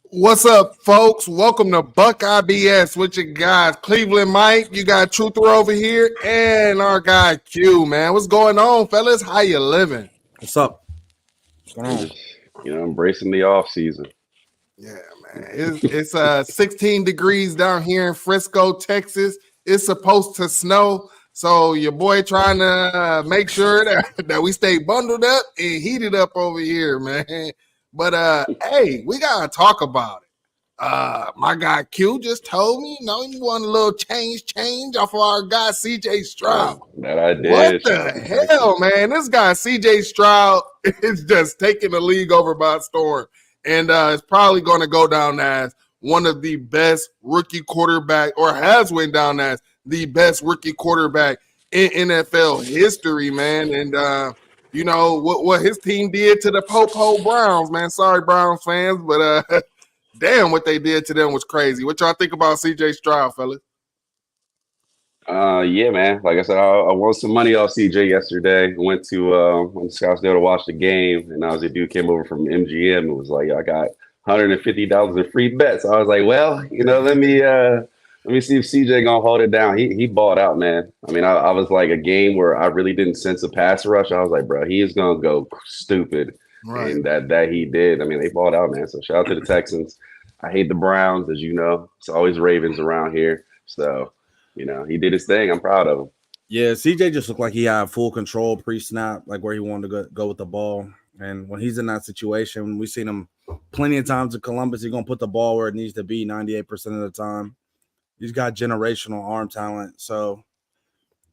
What's up, folks? Welcome to Buckeye BS with your guys, Cleveland Mike. You got Truther over here, and our guy Q. Man, what's going on, fellas? How you living? What's up? What's going on? Embracing the offseason. Yeah, man. It's 16 degrees down here in Frisco, Texas. It's supposed to snow, so your boy trying to make sure that we stay bundled up and heated up over here, man. But hey, we gotta talk about it. My guy Q just told me, he want a little change off of our guy CJ Stroud. That I did. What the hell, man? This guy CJ Stroud is just taking the league over by storm, and it's probably going to go down as one of the best rookie quarterback, or has went down as the best rookie quarterback in NFL history, man. And you know what his team did to the Popo Browns, man. Sorry, Browns fans, but damn, what they did to them was crazy. What y'all think about CJ Stroud, fellas? Yeah, man. Like I said, I won some money off CJ yesterday. Went to Scottsdale to watch the game, and a dude came over from MGM and was like, I got $150 in free bets. So I was like, well, let me see if CJ gonna hold it down. He balled out, man. I mean, I was like a game where I really didn't sense a pass rush. I was like, bro, he is gonna go stupid. Right. And that he did. I mean, they balled out, man. So shout out to the Texans. I hate the Browns, as you know. It's always Ravens around here. So, he did his thing. I'm proud of him. Yeah, CJ just looked like he had full control pre-snap, like where he wanted to go with the ball. And when he's in that situation, we've seen him plenty of times in Columbus. He's gonna put the ball where it needs to be 98% of the time. He's got generational arm talent. So,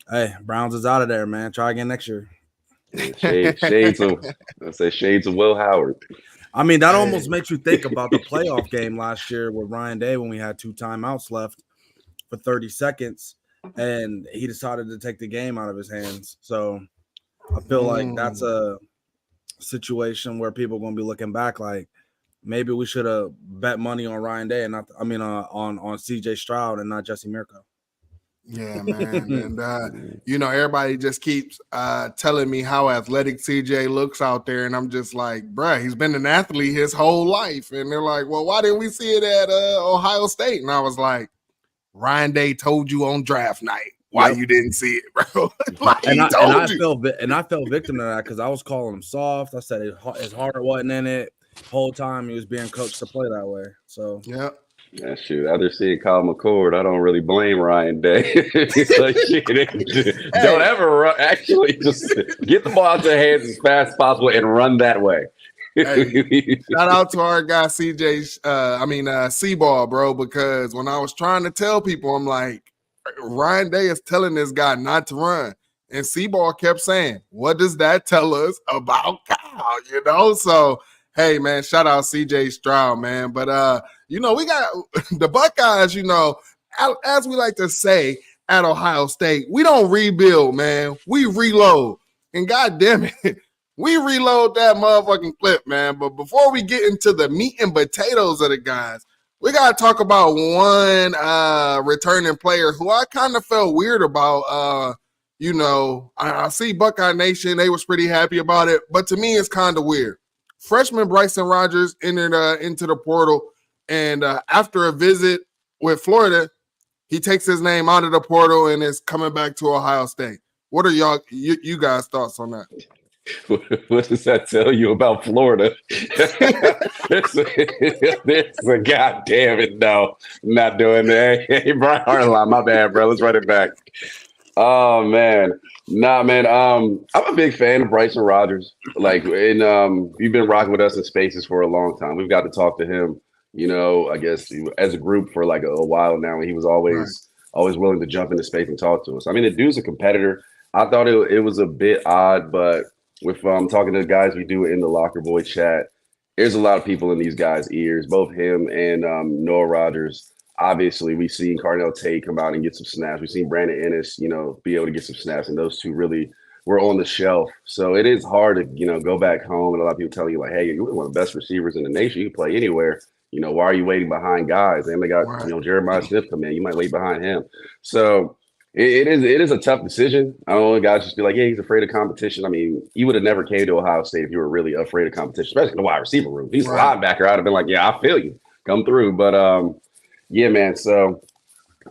hey, Browns is out of there, man. Try again next year. Shades of Will Howard. I mean, that almost makes you think about the playoff game last year with Ryan Day when we had 2 timeouts left for 30 seconds, and he decided to take the game out of his hands. So I feel like that's a situation where people are going to be looking back like, maybe we should have bet money on Ryan Day and on CJ Stroud and not Jesse Mirko. Yeah, man. And, everybody just keeps telling me how athletic CJ looks out there. And I'm just like, bruh, he's been an athlete his whole life. And they're like, well, why didn't we see it at Ohio State? And I was like, Ryan Day told you on draft night why you didn't see it, bro. I fell victim to that because I was calling him soft. I said his heart wasn't in it. Whole time he was being coached to play that way. So yeah, shoot. After seeing Kyle McCord, I don't really blame Ryan Day. Like, don't ever run. Actually, just get the ball out your hands as fast as possible and run that way. Hey, shout out to our guy C-Ball, bro, because when I was trying to tell people, I'm like, Ryan Day is telling this guy not to run. And C-Ball kept saying, what does that tell us about Kyle? So hey, man, shout out CJ Stroud, man. But, we got the Buckeyes, as we like to say at Ohio State, we don't rebuild, man. We reload. And God damn it, we reload that motherfucking clip, man. But before we get into the meat and potatoes of the guys, we got to talk about one returning player who I kind of felt weird about. I see Buckeye Nation, they was pretty happy about it. But to me, it's kind of weird. Freshman Bryson Rogers entered into the portal, and after a visit with Florida, he takes his name out of the portal and is coming back to Ohio State. What are you guys' thoughts on that? What does that tell you about Florida? It's a goddamn it, no, I'm not doing that. Hey, Brian Harlan, my bad, bro. Let's run it back. Oh man. Nah, man. I'm a big fan of Bryson Rogers. Like, and you've been rocking with us in Spaces for a long time. We've got to talk to him, I guess as a group for like a while now. And he was always willing to jump into space and talk to us. I mean, the dude's a competitor. I thought it was a bit odd, but with talking to the guys we do in the Locker Boy chat, there's a lot of people in these guys' ears, both him and Noah Rogers. Obviously, we've seen Carnell Tate come out and get some snaps. We've seen Brandon Ennis, be able to get some snaps, and those two really were on the shelf. So it is hard to, go back home, and a lot of people tell you like, hey, you're one of the best receivers in the nation. You can play anywhere. Why are you waiting behind guys? And they got, Jeremiah Smith come in. You might wait behind him. So it is a tough decision. I don't know, guys just be like, yeah, he's afraid of competition. I mean, you would have never came to Ohio State if you were really afraid of competition, especially in the wide receiver room. He's a linebacker. I'd have been like, yeah, I feel you. Come through. But yeah, man. So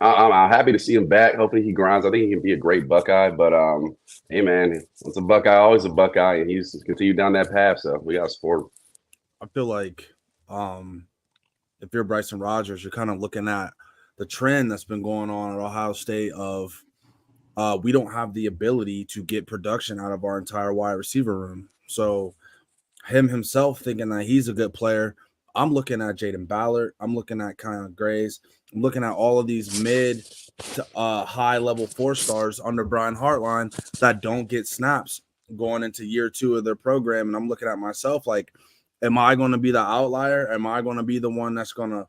I'm happy to see him back. Hopefully he grinds. I think he can be a great Buckeye. But hey, man, it's a Buckeye, always a Buckeye, and he's continued down that path. So we got to support him. I feel like if you're Bryson Rogers, you're kind of looking at the trend that's been going on at Ohio State of we don't have the ability to get production out of our entire wide receiver room. So him himself thinking that he's a good player. I'm looking at Jaden Ballard. I'm looking at Kyle Grays. I'm looking at all of these mid to high level 4-stars under Brian Hartline that don't get snaps going into year 2 of their program. And I'm looking at myself like, am I going to be the outlier? Am I going to be the one that's going to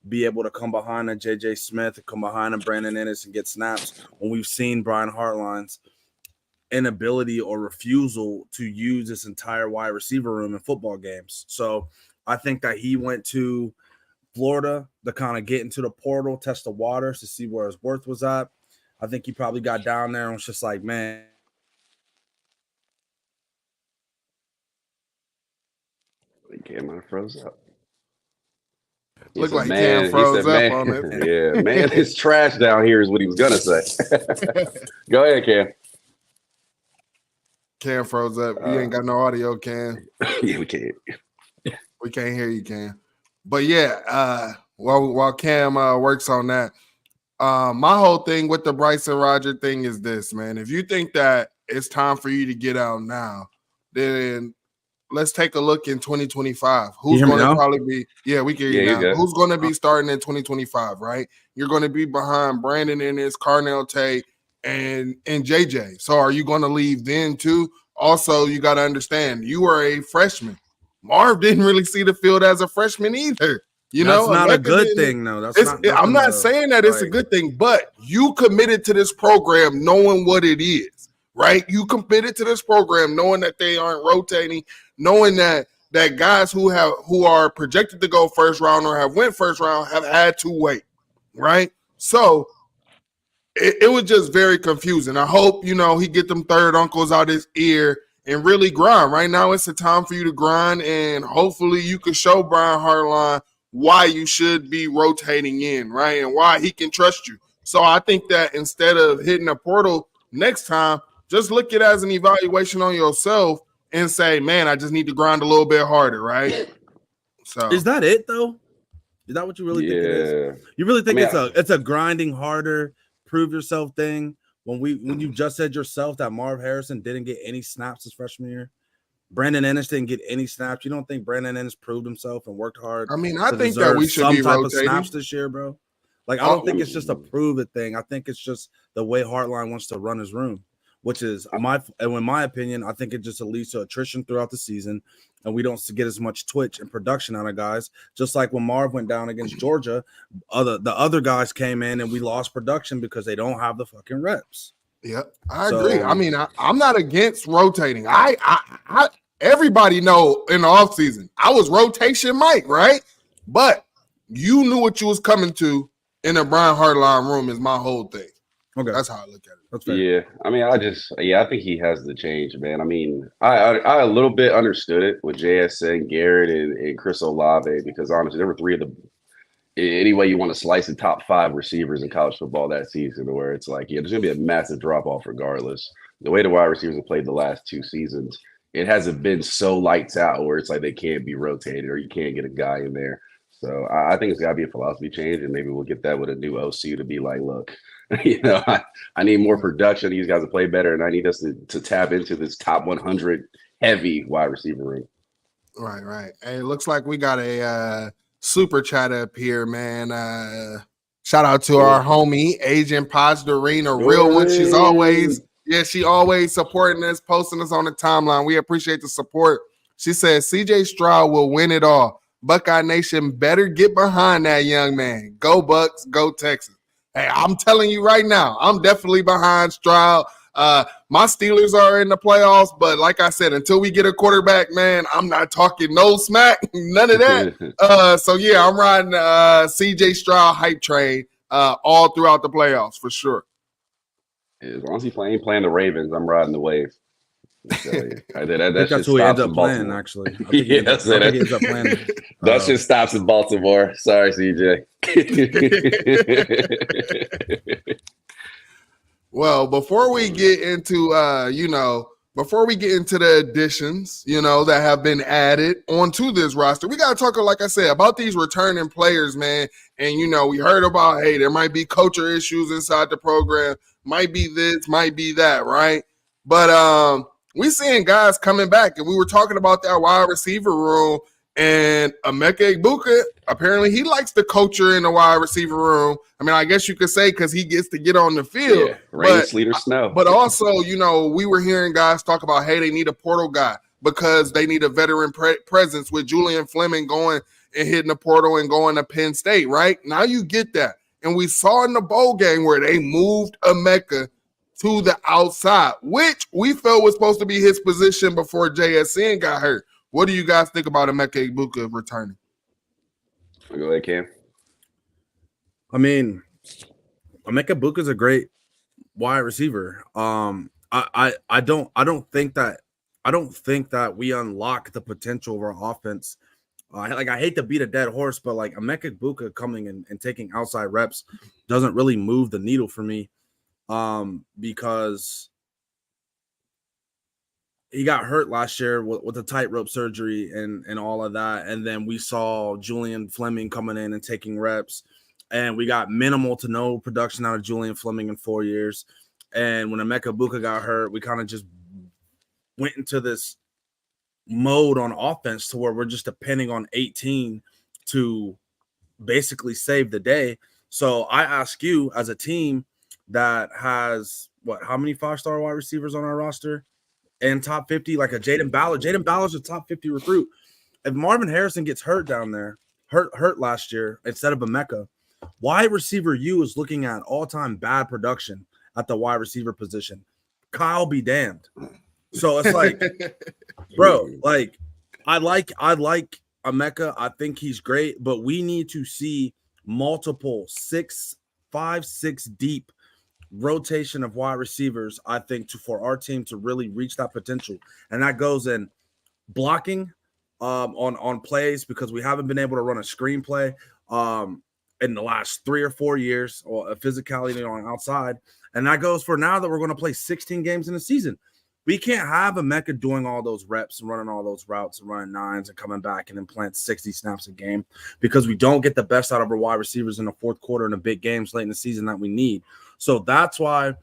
be able to come behind a J.J. Smith, come behind a Brandon Ennis and get snaps when we've seen Brian Hartline's inability or refusal to use this entire wide receiver room in football games? So I think that he went to Florida to kind of get into the portal, test the waters to see where his worth was at. I think he probably got down there and was just like, man. Cam froze up. Looked like Cam froze up on it. Yeah, man, it's trash down here is what he was going to say. Go ahead, Cam. Cam froze up. You ain't got no audio, Cam. Yeah, we can't. We can't hear you, Cam. But yeah, while Cam works on that, my whole thing with the Bryson Rodgers thing is this, man. If you think that it's time for you to get out now, then let's take a look in 2025. Who's going to probably be? Yeah, we can hear you now. Who's going to be starting in 2025? Right, you're going to be behind Brandon Ennis, Carnell Tate, and JJ. So are you going to leave then too? Also, you got to understand you are a freshman. Marv didn't really see the field as a freshman either. That's not a good thing, though. I'm not saying that it's a good thing, but you committed to this program knowing what it is, right? You committed to this program knowing that they aren't rotating, knowing that guys who are projected to go first round or have went first round have had to wait, right? So it was just very confusing. I hope, he get them third uncles out his ear and really grind. Right now, it's a time for you to grind, and hopefully you can show Brian Hartline why you should be rotating in, right, and why he can trust you. So I think that instead of hitting a portal next time, just look at it as an evaluation on yourself and say, man, I just need to grind a little bit harder, right? So is that it, though? Is that what you really think it is? You really think it's a grinding harder, prove yourself thing? When you just said yourself that Marv Harrison didn't get any snaps his freshman year, Brandon Ennis didn't get any snaps. You don't think Brandon Ennis proved himself and worked hard? I mean, I think that we should be rotating of snaps this year, bro. Like, I don't think it's just a prove it thing. I think it's just the way Hartline wants to run his room, which is in my opinion, I think it just leads to attrition throughout the season, and we don't get as much twitch and production out of guys. Just like when Marv went down against Georgia, the other guys came in and we lost production because they don't have the fucking reps. Yeah, I agree. I mean, I'm not against rotating. I everybody know in the offseason, I was rotation Mike, right? But you knew what you was coming to in a Brian Hartline room is my whole thing. Okay, that's how I look at it. That's fair. Yeah, I mean, I think he has the change, man. I mean, I a little bit understood it with JSN, Garrett, and Chris Olave because honestly, there were three of the any way you want to slice the top 5 receivers in college football that season, where it's like, yeah, there's gonna be a massive drop off regardless. The way the wide receivers have played the last 2 seasons, it hasn't been so lights out where it's like they can't be rotated or you can't get a guy in there. So I think it's got to be a philosophy change, and maybe we'll get that with a new OC to be like, look, I need more production. These guys to play better, and I need us to tap into this top 100 heavy wide receiver room. Right. Hey, it looks like we got a super chat up here, man. Shout out to our homie, Agent Paz Doreen, a real one. She's always Yeah, she always supporting us, posting us on the timeline. We appreciate the support. She says CJ Stroud will win it all. Buckeye Nation better get behind that young man. Go Bucks, go Texas. Hey, I'm telling you right now, I'm definitely behind Stroud. My Steelers are in the playoffs, but like I said, until we get a quarterback, man, I'm not talking no smack, none of that. So yeah, I'm riding CJ Stroud hype train all throughout the playoffs for sure. As long as he playing the Ravens, I'm riding the wave. I think that's who he ends up playing, actually. I think he ends up playing. That shit stops in Baltimore. Sorry, CJ. Well, before we get into the additions, that have been added onto this roster, we got to talk, like I said, about these returning players, man. And, we heard about, hey, there might be culture issues inside the program. Might be this, might be that, right? But we seeing guys coming back, and we were talking about that wide receiver room, and Emeka Egbuka, apparently he likes the culture in the wide receiver room. I mean, I guess you could say because he gets to get on the field. Yeah, rain, sleet, or snow. But also, we were hearing guys talk about, hey, they need a portal guy because they need a veteran presence with Julian Fleming going and hitting the portal and going to Penn State, right? Now you get that. And we saw in the bowl game where they moved Emeka to the outside, which we felt was supposed to be his position before JSN got hurt. What do you guys think about Emeka Egbuka returning? Go ahead, Cam. I mean, Emeka Egbuka is a great wide receiver. I don't think that we unlock the potential of our offense. I hate to beat a dead horse, but like Emeka Egbuka coming and taking outside reps doesn't really move the needle for me, because he got hurt last year with the tightrope surgery and all of that. And then we saw Julian Fleming coming in and taking reps, and we got minimal to no production out of Julian Fleming in 4 years. And when Emeka Egbuka got hurt, we kind of just went into this mode on offense to where we're just depending on 18 to basically save the day. So I ask you, as a team that has how many 5-star wide receivers on our roster and top 50, like a Jaden Ballard's a top 50 recruit. If Marvin Harrison gets hurt down there, hurt last year instead of Emeka, wide receiver U is looking at all-time bad production at the wide receiver position. Kyle be damned. So it's like, bro, like I like Emeka. I think he's great, but we need to see multiple 5, 6 deep rotation of wide receivers, I think, for our team to really reach that potential. And that goes in blocking on plays, because we haven't been able to run a screenplay in the last 3 or 4 years, or a physicality on outside. And that goes for now that we're going to play 16 games in a season. We can't have Emeka doing all those reps and running all those routes and running nines and coming back and then playing 60 snaps a game, because we don't get the best out of our wide receivers in the fourth quarter in the big games late in the season that we need. So that's why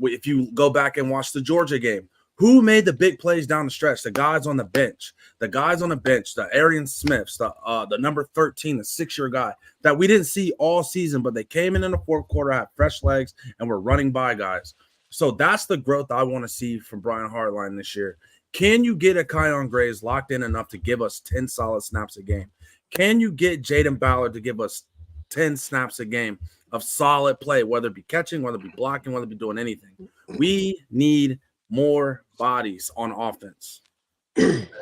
if you go back and watch the Georgia game, who made the big plays down the stretch? The guys on the bench, the Arian Smiths, the number 13, the 6-year guy that we didn't see all season, but they came in the fourth quarter, had fresh legs, and were running by guys. So that's the growth I want to see from Brian Hartline this year. Can you get a Kyon Graves locked in enough to give us 10 solid snaps a game? Can you get Jaden Ballard to give us 10 snaps a game of solid play, whether it be catching, whether it be blocking, whether it be doing anything? We need more bodies on offense.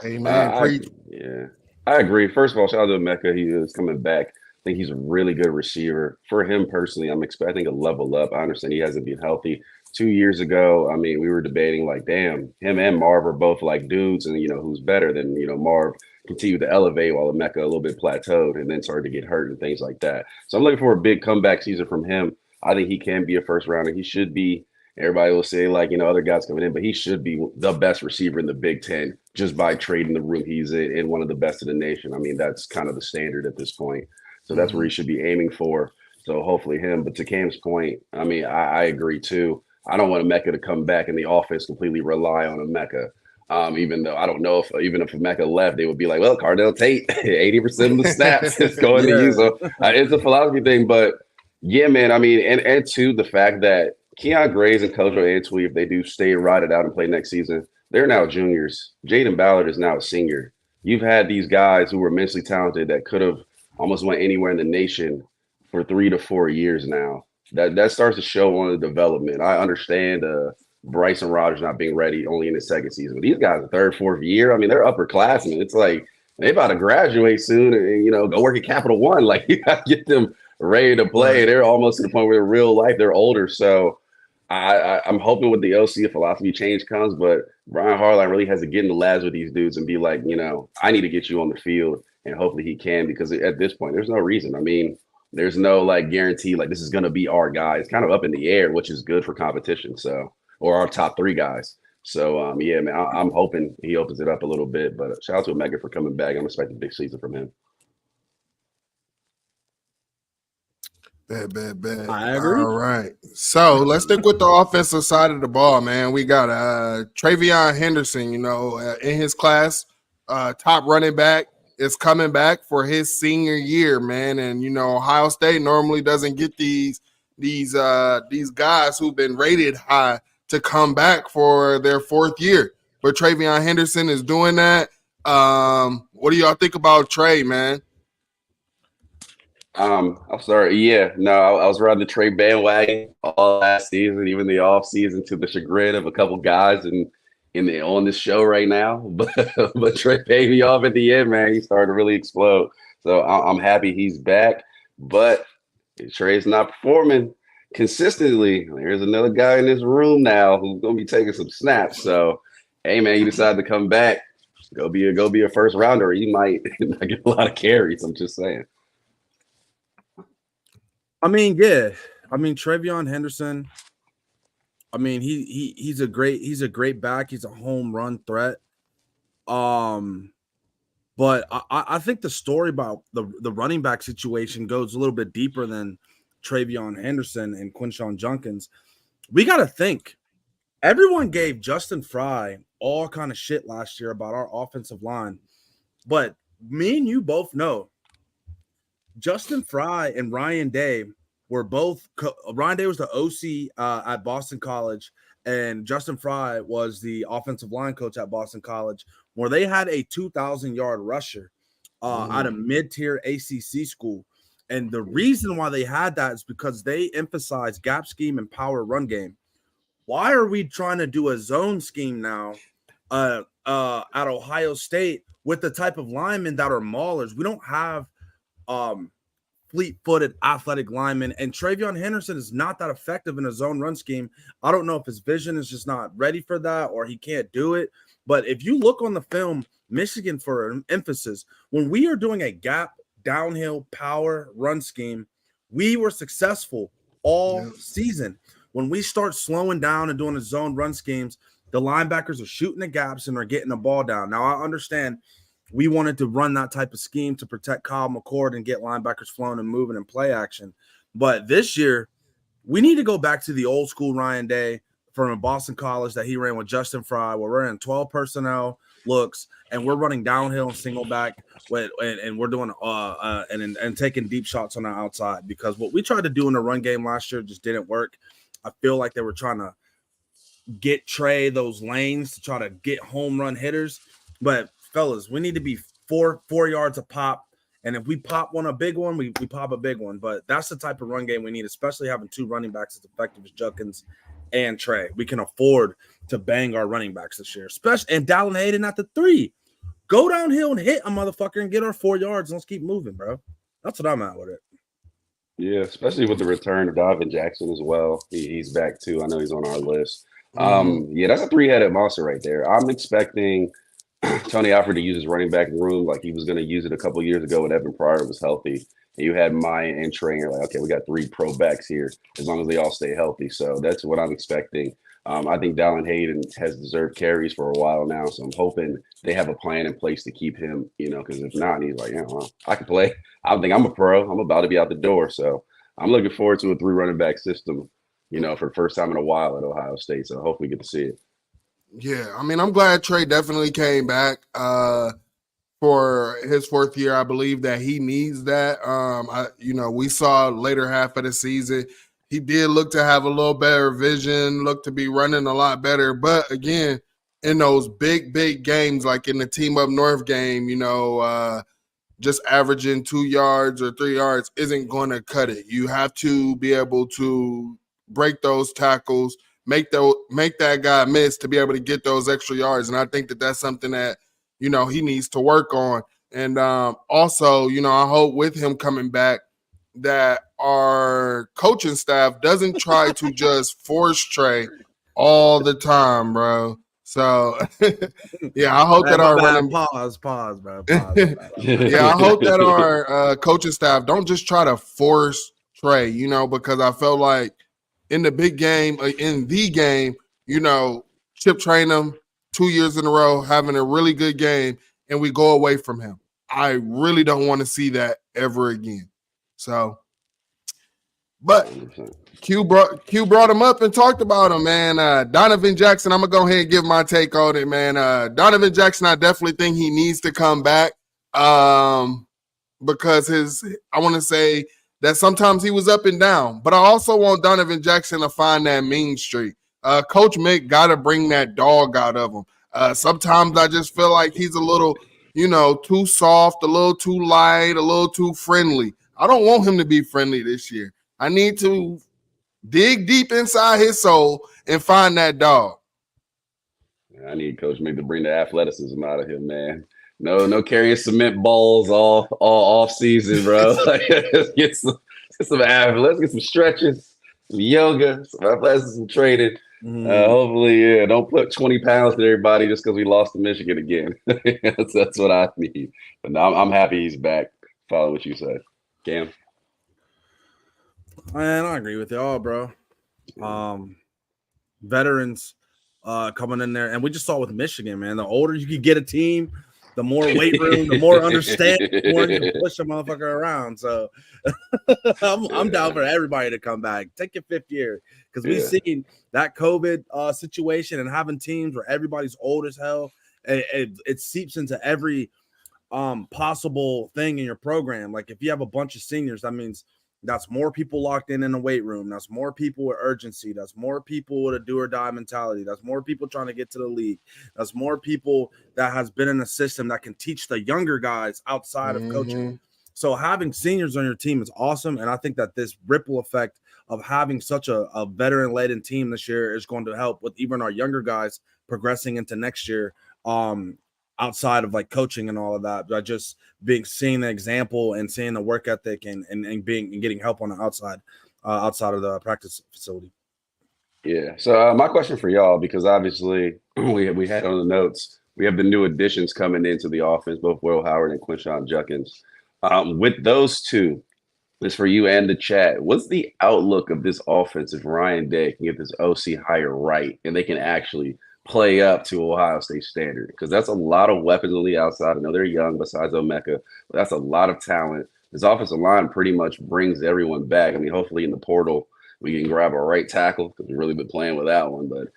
Amen. I agree. First of all, shout out to Emeka. He is coming back. I think he's a really good receiver. For him personally, I'm expecting a level up. I understand he hasn't been healthy. 2 years ago, I mean, we were debating like, damn, him and Marv are both like dudes, and who's better than Marv continued to elevate while Emeka a little bit plateaued and then started to get hurt and things like that. So I'm looking for a big comeback season from him. I think he can be a first rounder. He should be. Everybody will say like, other guys coming in, but he should be the best receiver in the Big Ten just by trading the room he's in, one of the best in the nation. I mean, that's kind of the standard at this point. So that's where he should be aiming for. So hopefully him. But to Cam's point, I mean, I agree too. I don't want Emeka to come back and the offense completely rely on Emeka. Even though I don't know if Emeka left, they would be like, well, Cardell Tate, 80% of the snaps is going to you. So it's a philosophy thing. But yeah, man, I mean, and to the fact that Keon Grays and Kojo Antwi, if they do stay and ride it out and play next season, they're now juniors. Jaden Ballard is now a senior. You've had these guys who were immensely talented that could have almost went anywhere in the nation for 3 to 4 years now. That starts to show on the development. I understand Bryson Rodgers not being ready only in his second season. But these guys, the third, fourth year, I mean, they're upperclassmen. It's like they about to graduate soon and go work at Capital One. Like you got to get them ready to play. Right. They're almost to the point where in real life they're older. So I'm hoping with the OC a philosophy change comes, but Brian Harline really has to get in the labs with these dudes and be like, I need to get you on the field, and hopefully he can, because at this point there's no reason. I mean, there's no like guarantee like this is going to be our guy. It's kind of up in the air, which is good for competition. So, or our top 3 guys. So yeah, man, I'm hoping he opens it up a little bit. But shout out to Omega for coming back. I'm expecting a big season from him. Bet. I agree. All right. So let's stick with the offensive side of the ball, man. We got Travion Henderson, in his class, top running back, is coming back for his senior year, man. And Ohio State normally doesn't get these guys who've been rated high to come back for their 4th year. But Travion Henderson is doing that. What do y'all think about Trey, man? I'm sorry. Yeah, no, I was riding the Trey bandwagon all last season, even the off season, to the chagrin of a couple guys on this show right now. But Trey paid me off at the end, man. He started to really explode. So I'm happy he's back. But Trey's not performing consistently. There's another guy in this room now who's gonna be taking some snaps. So, hey, man, you decided to come back. Go be a first rounder. You might not get a lot of carries. I'm just saying. I mean, yeah. I mean, Travion Henderson. I mean, he's a great back. He's a home run threat. But I think the story about the running back situation goes a little bit deeper than Travion Henderson and Quinshon Junkins. We got to think. Everyone gave Justin Fry all kind of shit last year about our offensive line, but me and you both know Justin Fry and Ryan Day were both Ryan Day was the OC at Boston College, and Justin Fry was the offensive line coach at Boston College, where they had a 2,000-yard rusher at a mid-tier ACC school. And the reason why they had that is because they emphasized gap scheme and power run game. Why are we trying to do a zone scheme now at Ohio State with the type of linemen that are maulers? We don't have fleet-footed athletic linemen, and Travion Henderson is not that effective in a zone run scheme. I don't know if his vision is just not ready for that or he can't do it. But if you look on the film, Michigan, for an emphasis, when we are doing a gap downhill power run scheme, we were successful all season. When we start slowing down and doing the zone run schemes, the linebackers are shooting the gaps and are getting the ball down. Now, I understand we wanted to run that type of scheme to protect Kyle McCord and get linebackers flowing and moving and play action. But this year, we need to go back to the old school Ryan Day from Boston College that he ran with Justin Fry, where we're in 12 personnel looks and we're running downhill and single back and we're doing and taking deep shots on the outside, because what we tried to do in the run game last year just didn't work. I feel like they were trying to get Trey those lanes to try to get home run hitters. But fellas, we need to be four yards a pop. And if we pop a big one, we pop a big one. But that's the type of run game we need, especially having 2 running backs as effective as Junkins and Trey. We can afford to bang our running backs this year, especially and Dallin Hayden at the 3. Go downhill and hit a motherfucker and get our 4 yards. And let's keep moving, bro. That's what I'm at with it. Yeah, especially with the return of Donovan Jackson as well. He's back too. I know he's on our list. Yeah, that's a 3-headed monster right there. I'm expecting Tony Alford to use his running back room like he was going to use it a couple years ago when Evan Pryor was healthy. And you had Maya and Trey, and you're like, okay, we got 3 pro backs here as long as they all stay healthy. So that's what I'm expecting. I think Dallin Hayden has deserved carries for a while now, so I'm hoping they have a plan in place to keep him, because if not, he's like, well, I can play. I don't think I'm a pro. I'm about to be out the door. So I'm looking forward to a 3 running back system, for the first time in a while at Ohio State. So hopefully we get to see it. Yeah, I mean, I'm glad Trey definitely came back for his 4th year. I believe that he needs that. We saw later half of the season he did look to have a little better vision, look to be running a lot better. But again, in those big games, like in the Team Up North game, just averaging 2 yards or 3 yards isn't going to cut it. You have to be able to break those tackles, make that guy miss to be able to get those extra yards. And I think that that's something that, he needs to work on. And also, I hope with him coming back that our coaching staff doesn't try to just force Trey all the time, bro. So, yeah, I hope that our running pause, bro. yeah, I hope that our coaching staff don't just try to force Trey, because I felt like in the big game, Chip Trainum 2 years in a row having a really good game, and we go away from him. I really don't want to see that ever again. So, but Q brought him up and talked about him, man. Donovan Jackson, I'm going to go ahead and give my take on it, man. Donovan Jackson, I definitely think he needs to come back because I want to say that sometimes he was up and down, but I also want Donovan Jackson to find that mean streak. Coach Mick got to bring that dog out of him. Sometimes I just feel like he's a little, too soft, a little too light, a little too friendly. I don't want him to be friendly this year. I need to dig deep inside his soul and find that dog. I need Coach Mick to bring the athleticism out of him, man. No carrying cement balls all off season, bro. Let's get some let's get some stretches, some yoga, some athleticism training. Hopefully, don't put 20 pounds to everybody just because we lost to Michigan again. That's what I need. But no, I'm happy he's back. Follow what you said, Cam. Man, I agree with y'all, bro. Veterans coming in there, and we just saw with Michigan, man. The older you can get a team, the more weight room, the more understanding, the more you can push a motherfucker around. So I'm down for everybody to come back. Take your 5th year because we've seen that COVID situation and having teams where everybody's old as hell. It seeps into every possible thing in your program. Like if you have a bunch of seniors, that means that's more people locked in the weight room. That's more people with urgency. That's more people with a do or die mentality. That's more people trying to get to the league. That's more people that has been in a system that can teach the younger guys outside of coaching. So having seniors on your team is awesome. And I think that this ripple effect of having such a veteran-laden team this year is going to help with even our younger guys progressing into next year. Outside of like coaching and all of that, but just seeing the example and seeing the work ethic and getting help on the outside of the practice facility. Yeah. So my question for y'all, because obviously we had on the notes, we have the new additions coming into the offense, both Will Howard and Quinshon Judkins. With those two, this for you and the chat. What's the outlook of this offense if Ryan Day can get this OC hire right and they can actually play up to Ohio State standard? Because that's a lot of weapons on the outside. I know they're young besides Omeka, but that's a lot of talent. This offensive line pretty much brings everyone back. I mean, hopefully in the portal we can grab a right tackle because we've really been playing with that one, but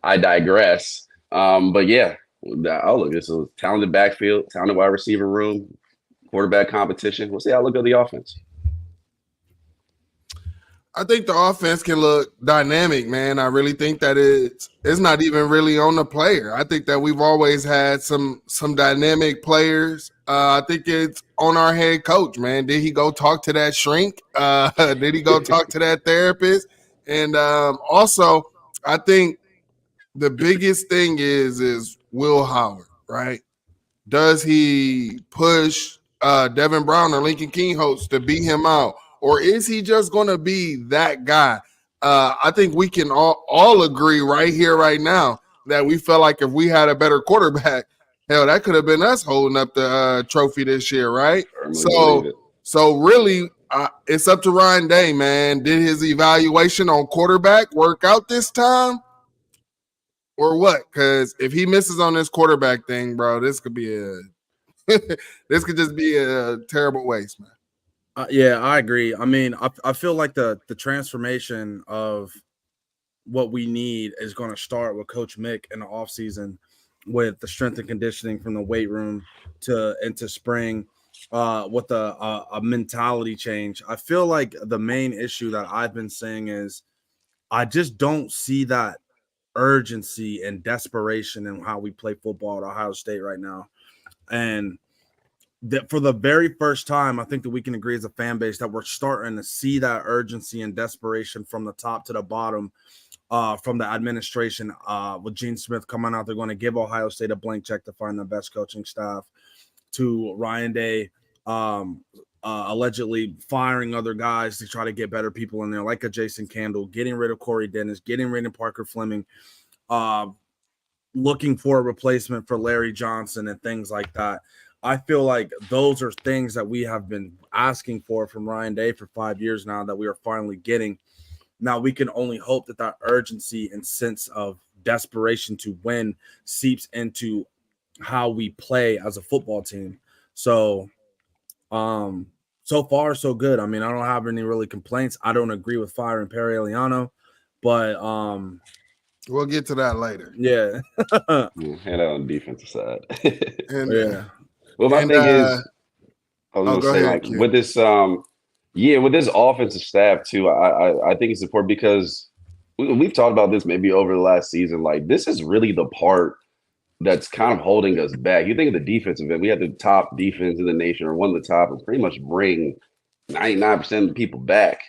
I digress. But yeah, the outlook is a talented backfield, talented wide receiver room, quarterback competition. What's the outlook of the offense? I think the offense can look dynamic, man. I really think that it's not even really on the player. I think that we've always had some dynamic players. I think it's on our head coach, man. Did he go talk to that shrink? Did he go talk to that therapist? And also, I think the biggest thing is Will Howard, right? Does he push Devin Brown or Lincoln Kingholtz to beat him out? Or is he just going to be that guy? I think we can all agree right here, right now, that we felt like if we had a better quarterback, hell, that could have been us holding up the trophy this year, right? So really, it's up to Ryan Day, man. Did his evaluation on quarterback work out this time? Or what? Because if he misses on this quarterback thing, bro, this could just be a terrible waste, man. Yeah, I agree. I mean, I feel like the transformation of what we need is going to start with Coach Mick in the offseason with the strength and conditioning from the weight room into spring. with a mentality change. I feel like the main issue that I've been saying is I just don't see that urgency and desperation in how we play football at Ohio State right now. And that for the very first time, I think that we can agree as a fan base that we're starting to see that urgency and desperation from the top to the bottom, from the administration, with Gene Smith coming out. They're going to give Ohio State a blank check to find the best coaching staff, to Ryan Day allegedly firing other guys to try to get better people in there, like a Jason Candle, getting rid of Corey Dennis, getting rid of Parker Fleming, looking for a replacement for Larry Johnson and things like that. I feel like those are things that we have been asking for from Ryan Day for 5 years now that we are finally getting. Now we can only hope that that urgency and sense of desperation to win seeps into how we play as a football team. So, so far so good. I mean, I don't have any really complaints. I don't agree with firing Perry Eliano, but we'll get to that later. Yeah. And on the defensive side. And yeah. Well, my thing is, I was gonna say, ahead, like, Q. with this with this offensive staff too, I think it's important because we've talked about this maybe over the last season. Like, this is really the part that's kind of holding us back. You think of the defensive end, we had the top defense in the nation, or one of the top, and pretty much bring 99% of the people back.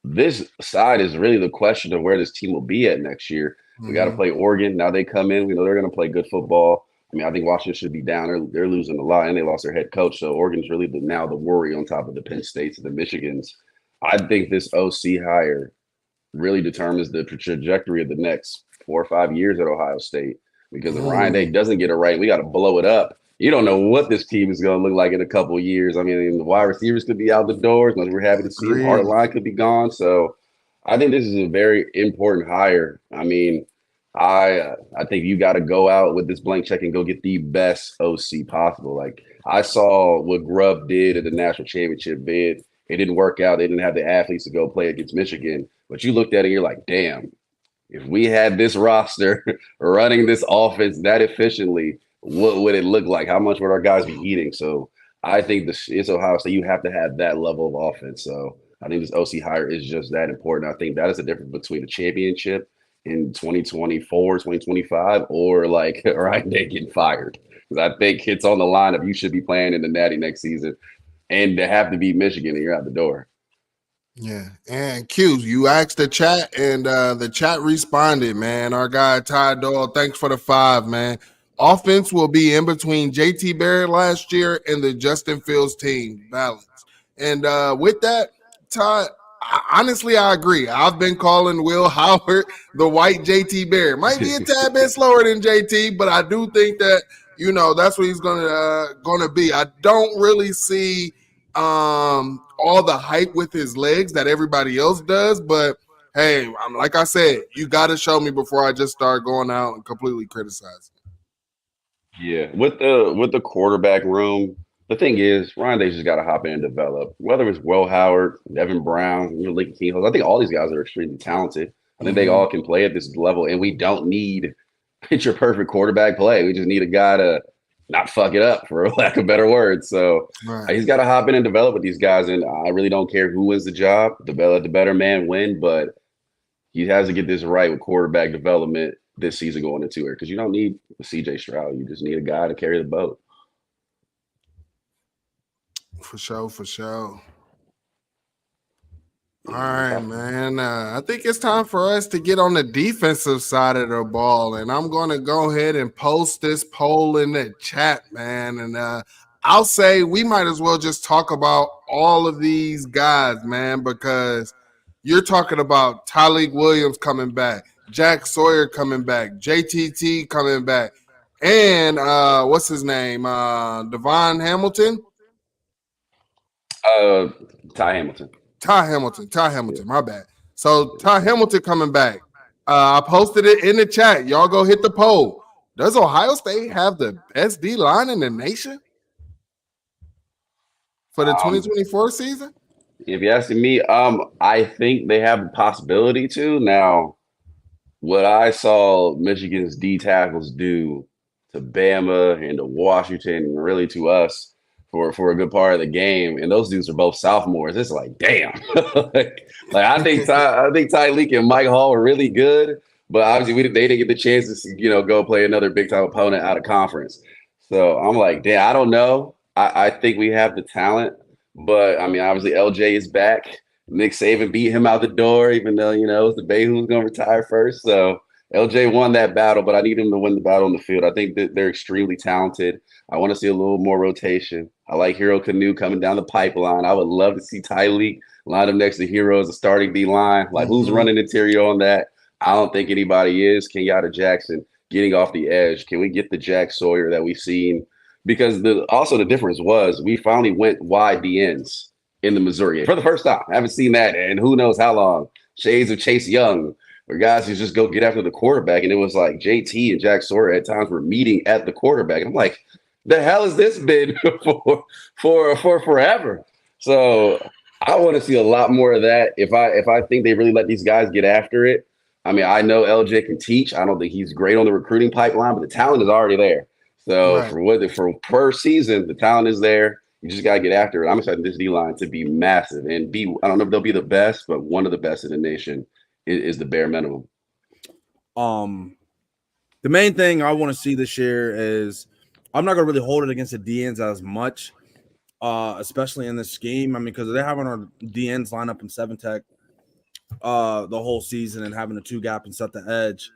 This side is really the question of where this team will be at next year. We got to play Oregon. Now they come in. We know they're going to play good football. I mean, I think Washington should be down. They're losing a lot, and they lost their head coach. So Oregon's really now the worry on top of the Penn States and the Michigans. I think this OC hire really determines the trajectory of the next 4 or 5 years at Ohio State. Because if Ryan Day doesn't get it right, we got to blow it up. You don't know what this team is going to look like in a couple of years. I mean, the wide receivers could be out the doors. We're happy to see them. Part of the line could be gone. So I think this is a very important hire. I mean, I think you got to go out with this blank check and go get the best OC possible. Like, I saw what Grubb did at the national championship bid. It didn't work out. They didn't have the athletes to go play against Michigan. But you looked at it, you're like, damn. If we had this roster running this offense that efficiently, what would it look like? How much would our guys be eating? So I think it's Ohio State. You have to have that level of offense. So I think this OC hire is just that important. I think that is the difference between a championship in 2024, 2025, or like Ryan Day getting fired. Because I think it's on the line of you should be playing in the Natty next season and to have to beat Michigan and you're out the door. Yeah, and Q, you asked the chat, and the chat responded, man. Our guy Ty Doyle, thanks for the 5, man. Offense will be in between JT Barrett last year and the Justin Fields team balance. And with that, Ty, honestly, I agree. I've been calling Will Howard the white JT Barrett. Might be a tad bit slower than JT, but I do think that, you know, that's what he's gonna be. I don't really see all the hype with his legs that everybody else does, but hey, like I said, you got to show me before I just start going out and completely criticizing. Yeah, with the quarterback room, the thing is, Ryan Day just got to hop in and develop. Whether it's Will Howard, Devin Brown, Lincoln Keenholz, I think all these guys are extremely talented. I think they all can play at this level, and we don't need picture perfect quarterback play. We just need a guy to not fuck it up, for lack of better words. So he's got to hop in and develop with these guys. And I really don't care who wins the job. The better man win, but he has to get this right with quarterback development this season going into it. Because you don't need a CJ Stroud. You just need a guy to carry the boat. For sure. All right, man. I think it's time for us to get on the defensive side of the ball, and I'm going to go ahead and post this poll in the chat, man. And I'll say we might as well just talk about all of these guys, man, because you're talking about Tyleik Williams coming back, Jack Sawyer coming back, JTT coming back, and what's his name? Devon Hamilton? Ty Hamilton. Ty Hamilton, my bad. So Ty Hamilton coming back. I posted it in the chat. Y'all go hit the poll. Does Ohio State have the best D line in the nation for the 2024 season? If you're asking me, I think they have the possibility to. Now, what I saw Michigan's D tackles do to Bama and to Washington, and really to us, for a good part of the game, and those dudes are both sophomores. It's like, damn. like I think Tyreek and Mike Hall were really good, but obviously they didn't get the chance to go play another big time opponent out of conference. So I'm like, damn, I don't know. I think we have the talent, but I mean, obviously LJ is back. Nick Saban beat him out the door, even though it's the Bay who's going to retire first. So LJ won that battle, but I need him to win the battle on the field. I think that they're extremely talented. I want to see a little more rotation. I like Hero Canoe coming down the pipeline. I would love to see Tyreek line up next to Hero as a starting D line. Like, who's running interior on that? I don't think anybody is. Kenyatta Jackson getting off the edge. Can we get the Jack Sawyer that we've seen? Because the difference was we finally went wide DNs in the Missouri for the first time. I haven't seen that in who knows how long. Shades of Chase Young, or guys who just go get after the quarterback. And it was like JT and Jack Sawyer at times were meeting at the quarterback. And I'm like, the hell has this been for forever? So I want to see a lot more of that. If I think they really let these guys get after it. I mean, I know LJ can teach. I don't think he's great on the recruiting pipeline, but the talent is already there. So for per season, the talent is there. You just got to get after it. I'm expecting this D-line to be massive and I don't know if they'll be the best, but one of the best in the nation is the bare minimum. The main thing I want to see this year is I'm not going to really hold it against the DNs as much, especially in this scheme. I mean, because they're having our DNs line up in 7-tech the whole season and having a 2-gap and set the edge,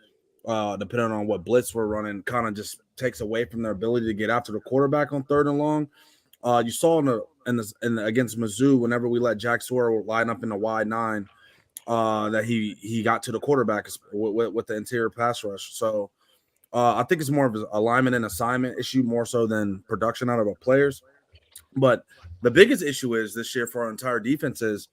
depending on what blitz we're running, kind of just takes away from their ability to get after the quarterback on 3rd and long. You saw in against Mizzou, whenever we let Jack Sawyer line up in the wide 9, that he got to the quarterback with the interior pass rush. So I think it's more of an alignment and assignment issue more so than production out of our players. But the biggest issue is this year for our entire defense is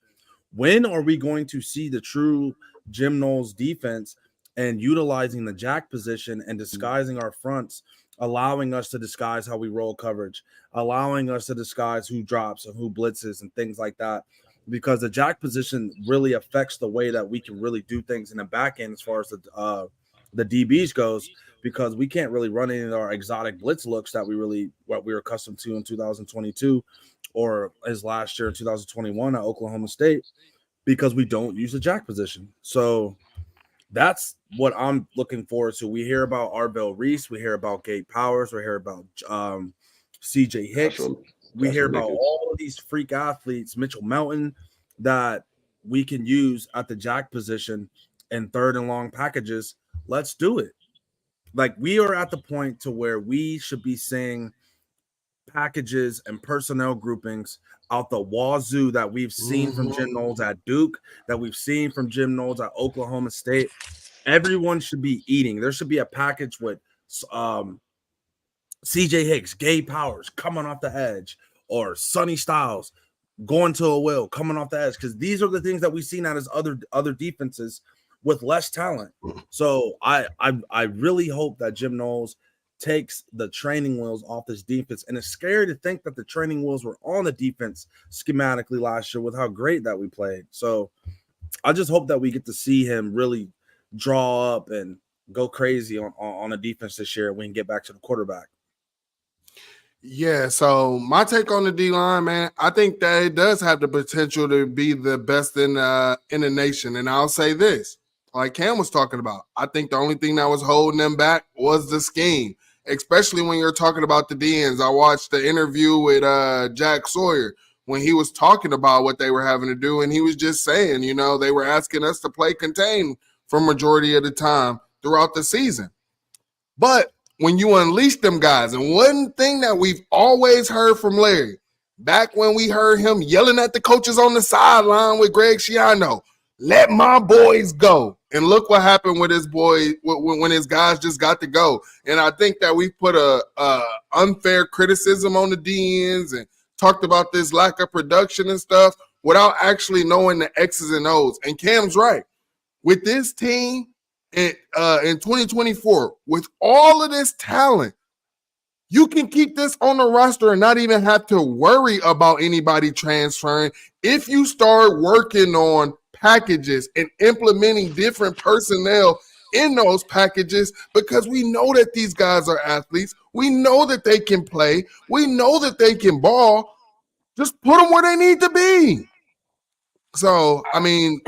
when are we going to see the true Jim Knowles defense and utilizing the jack position and disguising our fronts, allowing us to disguise how we roll coverage, allowing us to disguise who drops and who blitzes and things like that, because the jack position really affects the way that we can really do things in the back end as far as the DBs goes, because we can't really run any of our exotic blitz looks that what we were accustomed to in 2022 or as last year in 2021 at Oklahoma State, because we don't use the jack position. So that's what I'm looking forward to. We hear about Arvell Reese. We hear about Gabe Powers. We hear about CJ Hicks. We hear about all of these freak athletes, Mitchell Melton, that we can use at the jack position in 3rd and long packages. Let's do it. Like, we are at the point to where we should be seeing packages and personnel groupings out the wazoo that we've seen from Jim Knowles at Duke, that we've seen from Jim Knowles at Oklahoma State. Everyone should be eating. There should be a package with CJ Hicks, Gabe Powers coming off the edge, or Sonny Styles going to a will coming off the edge, because these are the things that we've seen out as other defenses with less talent. So I really hope that Jim Knowles takes the training wheels off this defense. And it's scary to think that the training wheels were on the defense schematically last year with how great that we played. So I just hope that we get to see him really draw up and go crazy on a defense this year when we can get back to the quarterback. Yeah, so my take on the D-line, man, I think that it does have the potential to be the best in the nation. And I'll say this, like Cam was talking about, I think the only thing that was holding them back was the scheme, especially when you're talking about the DNs. I watched the interview with Jack Sawyer when he was talking about what they were having to do, and he was just saying, they were asking us to play contain for majority of the time throughout the season. But when you unleash them guys, and one thing that we've always heard from Larry, back when we heard him yelling at the coaches on the sideline with Greg Schiano, let my boys go. And look what happened with his boy when his guys just got to go. And I think that we put a unfair criticism on the DNs and talked about this lack of production and stuff without actually knowing the X's and O's. And Cam's right. With this team, in 2024, with all of this talent, you can keep this on the roster and not even have to worry about anybody transferring if you start working on packages and implementing different personnel in those packages, because we know that these guys are athletes. We know that they can play. We know that they can ball. Just put them where they need to be. So, I mean,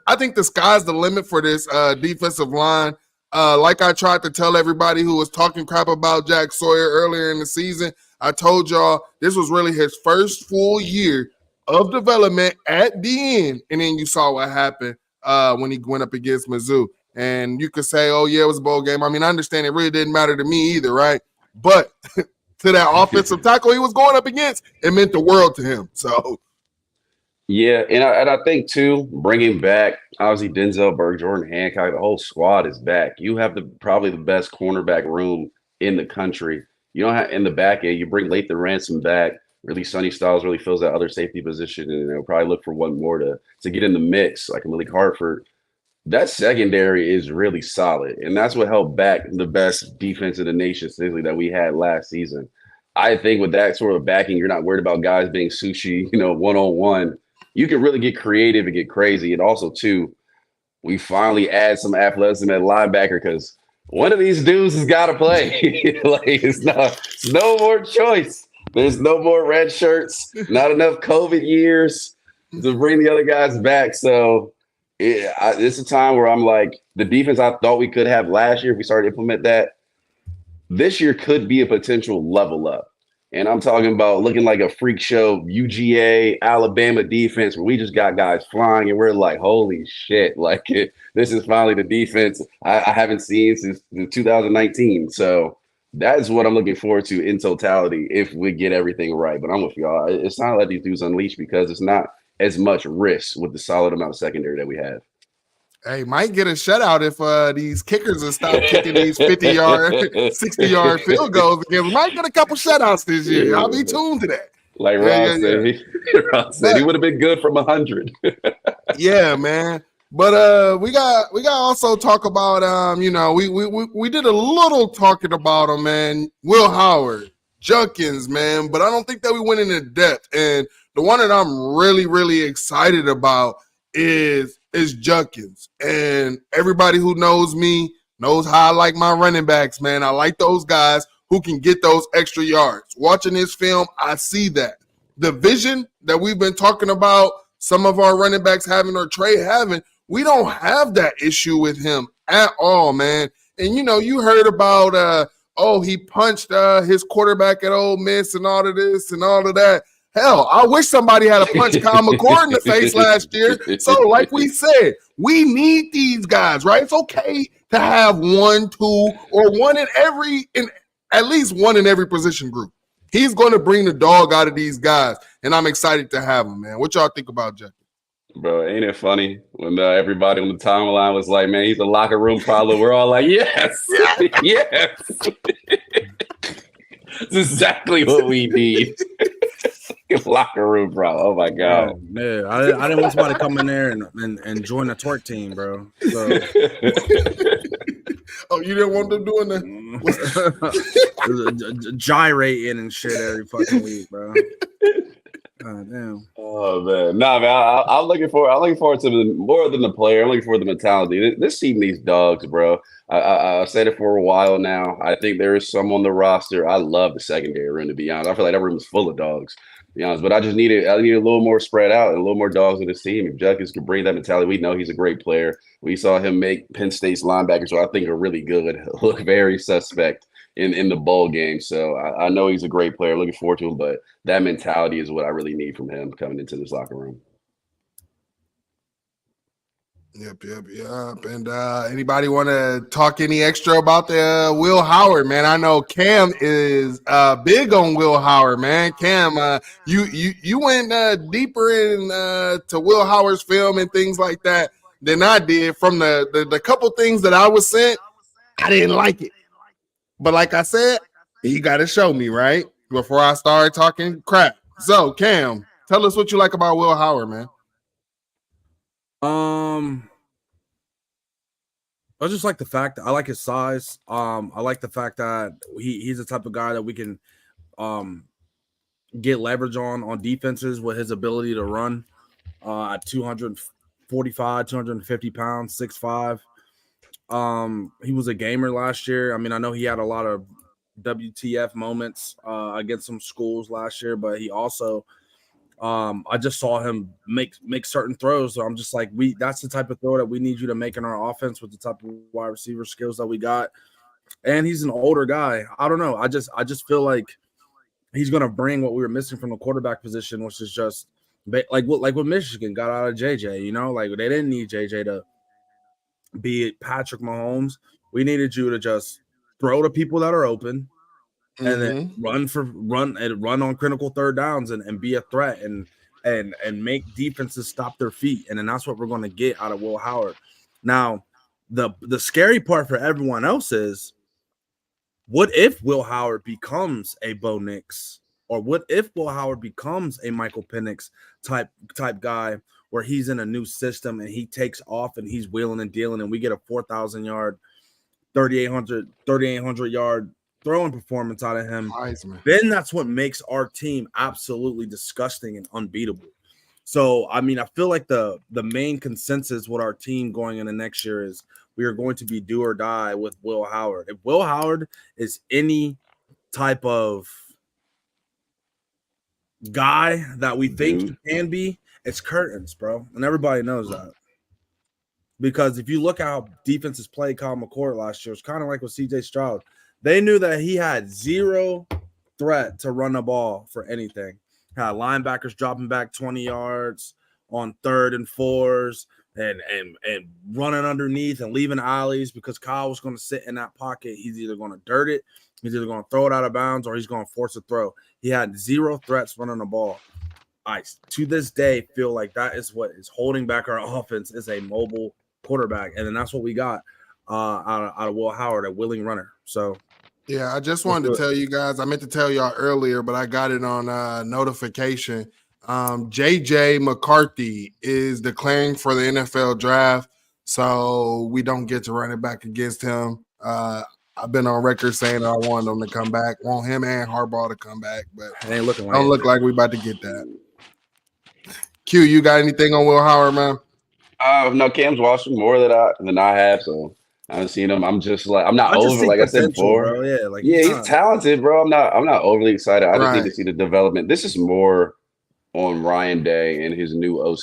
I think the sky's the limit for this defensive line. Like I tried to tell everybody who was talking crap about Jack Sawyer earlier in the season, I told y'all this was really his first full year of development at the end. And then you saw what happened when he went up against Mizzou. And you could say, oh, yeah, it was a bowl game. I mean, I understand it really didn't matter to me either, right? But to that offensive tackle he was going up against, it meant the world to him. So, yeah, and I think too, bringing back obviously Denzel Burke, Jordan Hancock, the whole squad is back. You have probably the best cornerback room in the country. You don't have in the back end. You bring Lathan Ransom back. Really, Sonny Styles really fills that other safety position, and they'll probably look for one more to get in the mix, like Malik Hartford. That secondary is really solid, and that's what held back the best defense in the nation, essentially, that we had last season. I think with that sort of backing, you're not worried about guys being sushi, one-on-one. You can really get creative and get crazy. And also, too, we finally add some athleticism at linebacker because one of these dudes has got to play. Like it's no more choice. There's no more red shirts, not enough COVID years to bring the other guys back. So it's a time where I'm like, the defense I thought we could have last year, if we started to implement that, this year could be a potential level up. And I'm talking about looking like a freak show UGA Alabama defense where we just got guys flying and we're like, holy shit, like this is finally the defense I haven't seen since 2019. So that is what I'm looking forward to in totality if we get everything right. But I'm with y'all. It's not let these dudes unleash because it's not as much risk with the solid amount of secondary that we have. Hey, might get a shutout if these kickers will stop kicking these 50-yard, 60-yard field goals again. We might get a couple shutouts this year. Yeah. I'll be tuned to that. Like Ron said, Ron said he would have been good from 100. Yeah, man. But we got also talk about we did a little talking about him, man. Will Howard, Junkins, man. But I don't think that we went into depth. And the one that I'm really, really excited about is Junkins. And everybody who knows me knows how I like my running backs, man. I like those guys who can get those extra yards. Watching this film, I see that. The vision that we've been talking about, some of our running backs having or Trey having, we don't have that issue with him at all, man. And, you heard about, he punched his quarterback at Ole Miss and all of this and all of that. Hell, I wish somebody had a punch Kyle McCord in the face last year. So, like we said, we need these guys, right? It's okay to have 1, 2, or at least one in every position group. He's going to bring the dog out of these guys, and I'm excited to have him, man. What y'all think about Jeff? Bro, ain't it funny when everybody on the timeline was like, man, he's a locker room problem. We're all like, yes, yes. It's exactly what we need. Locker room, bro. Oh my god. Oh, man, I didn't want somebody to come in there and join the twerk team, bro. So. Oh, you didn't want them doing that? Gyrating and shit every fucking week, bro. God damn. Oh man, nah, man. I'm looking forward to more than the player. I'm looking forward to the mentality. This team needs dogs, bro. I said it for a while now. I think there is some on the roster. I love the secondary room, to be honest. I feel like that room is full of dogs, to be honest. But I need a little more spread out and a little more dogs in this team. If Junkins can bring that mentality, we know he's a great player. We saw him make Penn State's linebackers, so I think are really good, look very suspect in the bowl game. So I know he's a great player. Looking forward to him, but that mentality is what I really need from him coming into this locker room. Yep. And anybody want to talk any extra about the Will Howard, man? I know Cam is big on Will Howard, man. Cam, you went deeper in to Will Howard's film and things like that than I did. From the couple things that I was sent, I didn't like it. But like I said, you got to show me, right? Before I start talking crap. So, Cam, tell us what you like about Will Howard, man. I just like the fact that I like his size. I like the fact that he's the type of guy that we can get leverage on defenses with his ability to run at 245, 250 pounds, 6'5". He was a gamer last year. I mean, I know he had a lot of WTF moments against some schools last year, but he also I just saw him make certain throws. So I'm just like, that's the type of throw that we need you to make in our offense with the type of wide receiver skills that we got. And he's an older guy. I don't know. I just feel like he's gonna bring what we were missing from the quarterback position, which is just like what Michigan got out of JJ. Like they didn't need JJ to be Patrick Mahomes. We needed you to just throw to people that are open and then run on critical third downs and be a threat and make defenses stop their feet. And then that's what we're going to get out of Will Howard. Now, the scary part for everyone else is, what if Will Howard becomes a Bo Nix, or what if Will Howard becomes a Michael Penix type guy where he's in a new system and he takes off and he's wheeling and dealing and we get a 4,000 yard, 3,800 yard throwing performance out of him, then that's what makes our team absolutely disgusting and unbeatable. So, I mean, I feel like the main consensus with our team going into next year is we are going to be do or die with Will Howard. If Will Howard is any type of guy that we think he can be, it's curtains, bro. And everybody knows that. Because if you look at how defenses played Kyle McCord last year, it's kind of like with CJ Stroud. They knew that he had zero threat to run the ball for anything. Had linebackers dropping back 20 yards on 3rd and 4s and running underneath and leaving alleys because Kyle was going to sit in that pocket. He's either going to dirt it, he's either going to throw it out of bounds, or he's going to force a throw. He had zero threats running the ball. I, to this day, feel like that is what is holding back our offense is a mobile quarterback. And then that's what we got out of Will Howard, a willing runner. So, yeah, I just wanted to tell you guys, I meant to tell y'all earlier, but I got it on notification. JJ McCarthy is declaring for the NFL draft, so we don't get to run it back against him. I've been on record saying that I want him to come back, want him and Harbaugh to come back, but it ain't looking like don't look like we about to get that. Q, you got anything on Will Howard, man? No, Cam's watched more than I have, so I haven't seen him. I'm just like, I'm not over, like I said before. Bro. Yeah, he's talented, bro. I'm not overly excited. I just need to see the development. This is more on Ryan Day and his new OC /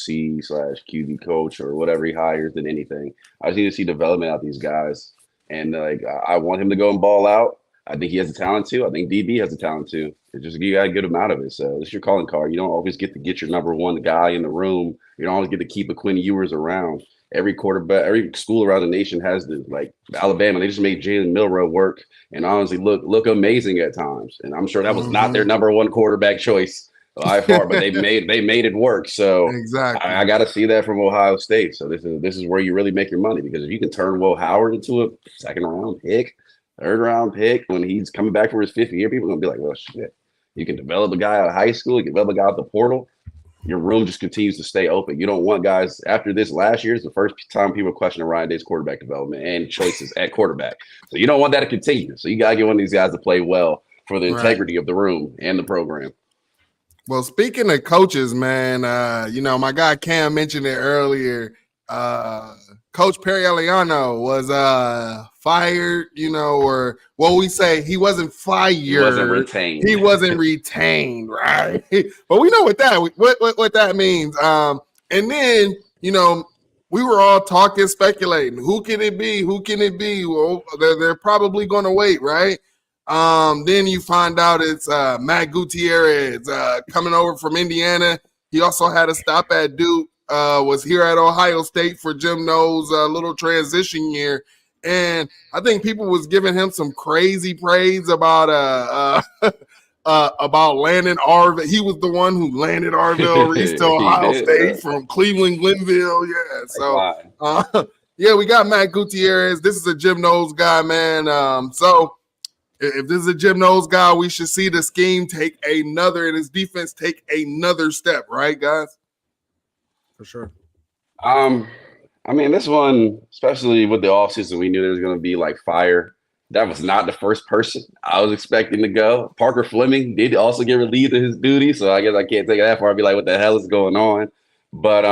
QB coach or whatever he hires than anything. I just need to see development out of these guys, and like I want him to go and ball out. I think he has the talent too. I think DB has the talent too. It's just you got to get him out of it. So this is your calling card. You don't always get to get your number one guy in the room. You don't always get to keep a Quinn Ewers around. Every quarterback, every school around the nation has this. Like Alabama, they just made Jalen Milroe work and honestly look amazing at times. And I'm sure that was not their number one quarterback choice by far, but they made it work. So exactly, I got to see that from Ohio State. So this is where you really make your money, because if you can turn Will Howard into a 2nd round pick, 3rd round pick when he's coming back for his 5th year, people are gonna be like, well, shit. You can develop a guy out of high school, you can develop a guy out the portal. Your room just continues to stay open. You don't want guys after this last year is the first time people question Ryan Day's quarterback development and choices at quarterback. So you don't want that to continue. So you gotta get one of these guys to play well for the integrity of the room and the program. Well, speaking of coaches, man, my guy Cam mentioned it earlier. Coach Perry Eliano was fired, or what we say, he wasn't fired. He wasn't retained. He wasn't retained, right? But we know what that means. And then, we were all talking, speculating. Who can it be? Who can it be? Well, they're probably going to wait, right? Then you find out it's Matt Gutierrez coming over from Indiana. He also had a stop at Duke. Was here at Ohio State for Jim Knowles' little transition year. And I think people was giving him some crazy praise about Landon Arville. He was the one who landed Arville Reese to Ohio State from Cleveland, Glenville. Yeah. So, we got Matt Gutierrez. This is a Jim Knowles guy, man. So if this is a Jim Knowles guy, we should see the scheme and his defense take another step, right, guys? For sure. I mean, this one, especially with the offseason, we knew there was going to be like fire. That was not the first person I was expecting to go. Parker Fleming did also get relieved of his duty, so I guess I can't take it that far. I'd be like, what the hell is going on? But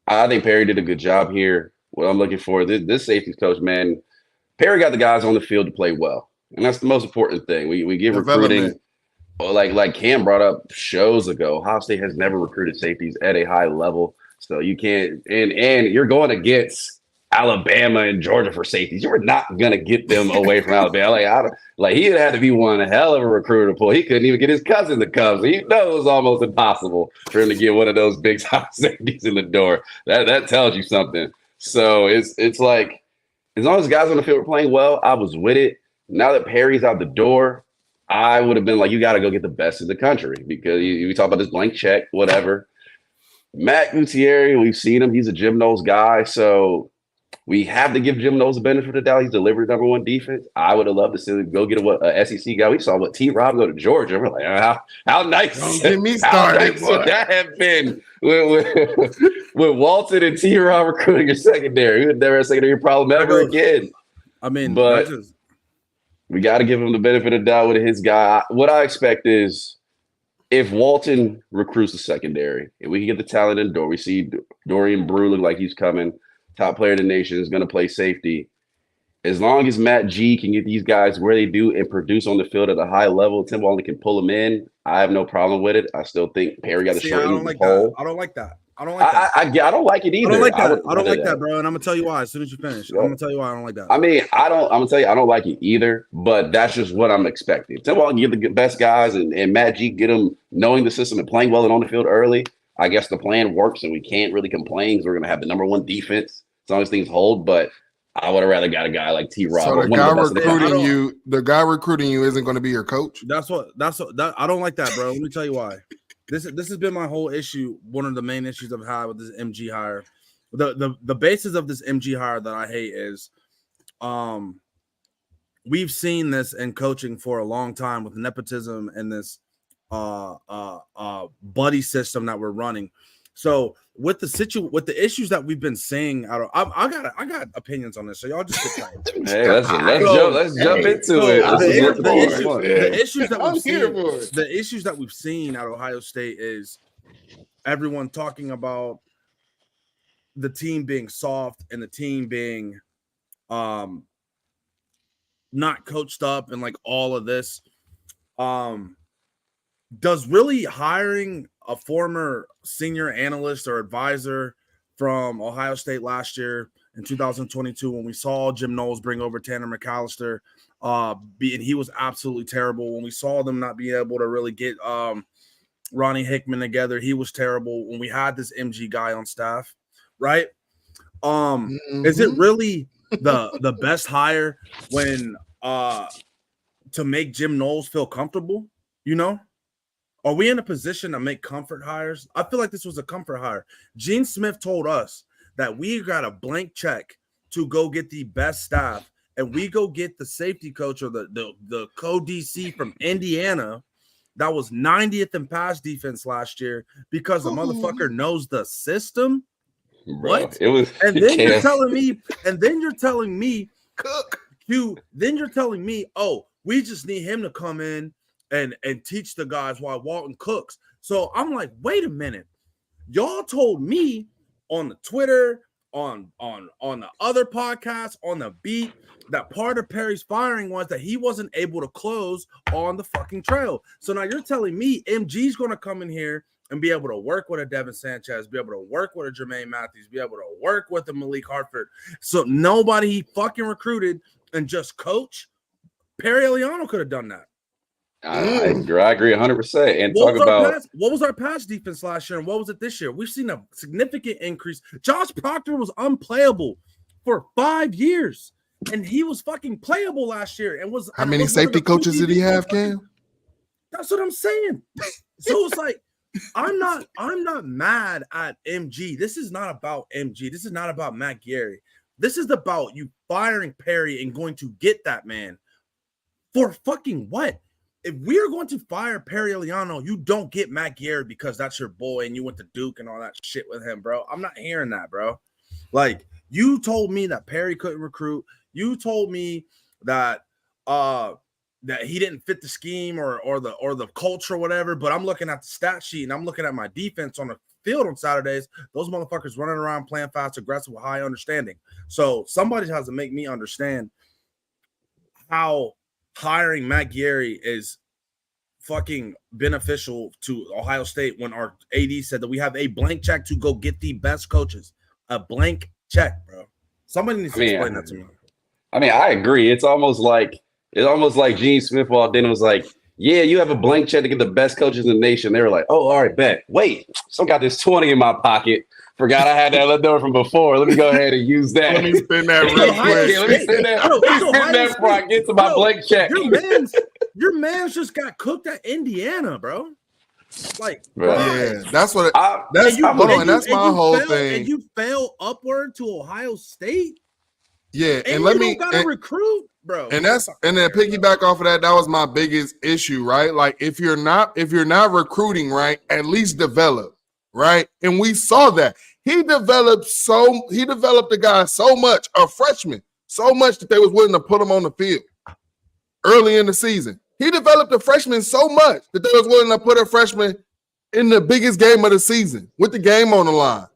I think Perry did a good job here. What I'm looking for, this safety coach, man, Perry got the guys on the field to play well. And that's the most important thing. We give recruiting, like Cam brought up shows ago, Ohio State has never recruited safeties at a high level. So you can't, and you're going against Alabama and Georgia for safeties. You were not gonna get them away from Alabama. Like he had to be one hell of a recruiter pull. He couldn't even get his cousin to come. So you know it was almost impossible for him to get one of those big time safeties in the door. That tells you something. So it's like as long as guys on the field were playing well, I was with it. Now that Perry's out the door, I would have been like, you got to go get the best in the country because we talk about this blank check, whatever. Matt Gutierrez, we've seen him. He's a Jim Knowles guy. So we have to give Jim Knowles the benefit of the doubt. He's delivered number one defense. I would have loved to see him go get a SEC guy. We saw what T-Rob go to Georgia. We're like, how nice. Don't get me started, how nice would that have been with Walton and T-Rob recruiting your secondary? We would never have a secondary problem ever again. I mean, but we got to give him the benefit of the doubt with his guy. What I expect is if Walton recruits the secondary and we can get the talent in the door, we see Dorian Brew look like he's coming. Top player in the nation is going to play safety. As long as Matt G can get these guys where they do and produce on the field at a high level, Tim Walton can pull them in. I have no problem with it. I still think Perry got a short end of the pole. I don't like that. I don't like that. I don't like it either. I don't like that. I don't like that, bro. And I'm gonna tell you why as soon as you finish. I'm gonna tell you why I don't like that. I mean, I'm gonna tell you I don't like it either, but that's just what I'm expecting. Tim Walton get the best guys and Matt G get them knowing the system and playing well and on the field early. I guess the plan works and we can't really complain because we're gonna have the number one defense as long as things hold. But I would have rather got a guy like T-Rob. So the guy recruiting you isn't going to be your coach. That's what I don't like that, bro. Let me tell you why. This has been my whole issue. One of the main issues I've had with this MG hire. The basis of this MG hire that I hate is, we've seen this in coaching for a long time with nepotism and this buddy system that we're running. So with the issues that we've been seeing, I got opinions on this. So y'all just sit tight. Hey, let's jump into it. The issues that we've seen at Ohio State is everyone talking about the team being soft and the team being not coached up and like all of this. Does really hiring a former senior analyst or advisor from Ohio State last year in 2022, when we saw Jim Knowles bring over Tanner McAllister, and he was absolutely terrible. When we saw them not be able to really get Ronnie Hickman together, he was terrible. When we had this MG guy on staff, right? Is it really the best hire when to make Jim Knowles feel comfortable? You know? Are we in a position to make comfort hires? I feel like this was a comfort hire. Gene Smith told us that we got a blank check to go get the best staff, and we go get the safety coach or the co-DC from Indiana that was 90th in pass defense last year because the motherfucker knows the system. Bro, what? It was, and then you're telling me, Cook. Then you're telling me, oh, we just need him to come in and teach the guys while Walton cooks. So I'm like, wait a minute. Y'all told me on the Twitter, on the other podcasts, on the beat, that part of Perry's firing was that he wasn't able to close on the fucking trail. So now you're telling me MG's going to come in here and be able to work with a Devin Sanchez, be able to work with a Jermaine Matthews, be able to work with a Malik Hartford. So nobody he fucking recruited and just coach. Perry Eliano could have done that. I agree 100%. And what was our pass defense last year and what was it this year? We've seen a significant increase. Josh Proctor was unplayable for 5 years, and he was fucking playable last year. And was how many safety coaches did he have, Cam? That's what I'm saying. So it's like I'm not mad at MG. This is not about MG. This is not about Matt Gary. This is about you firing Perry and going to get that man for fucking what? If we're going to fire Perry Eliano, you don't get Matt Gary because that's your boy and you went to Duke and all that shit with him, bro. I'm not hearing that, bro. Like, you told me that Perry couldn't recruit. You told me that that he didn't fit the scheme or the culture or whatever, but I'm looking at the stat sheet and I'm looking at my defense on the field on Saturdays. Those motherfuckers running around playing fast, aggressive, with high understanding. So somebody has to make me understand how hiring Matt Gary is fucking beneficial to Ohio State when our AD said that we have a blank check to go get the best coaches. A blank check, bro. Somebody needs to explain that to me. I mean, I agree. It's almost like Gene Smith walked in and was like, yeah, you have a blank check to get the best coaches in the nation. They were like, oh, all right, bet. Wait, still got this 20 in my pocket. Forgot I had that left over from before. Let me go ahead and use that. Let me spend that real quick. Yeah, let me spend that before I get to my blank check. Your man's just got cooked at Indiana, bro. Like, yeah, that's what. That's my whole thing. And you fell upward to Ohio State. Yeah, and let me gotta recruit, bro. And then piggyback off of that. That was my biggest issue, right? Like, if you're not recruiting, right, at least develop, right? And we saw that he developed the guy so much, a freshman, so much that they was willing to put him on the field early in the season. He developed a freshman so much that they was willing to put a freshman in the biggest game of the season with the game on the line,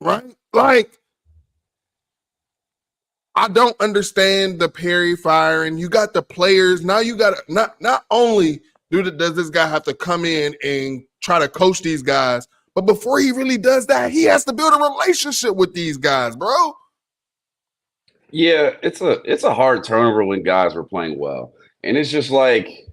right? Like, I don't understand the Perry firing. You got the players. Now you got to not only does this guy have to come in and try to coach these guys, but before he really does that, he has to build a relationship with these guys, bro. Yeah, it's a hard turnover when guys were playing well. And it's just like,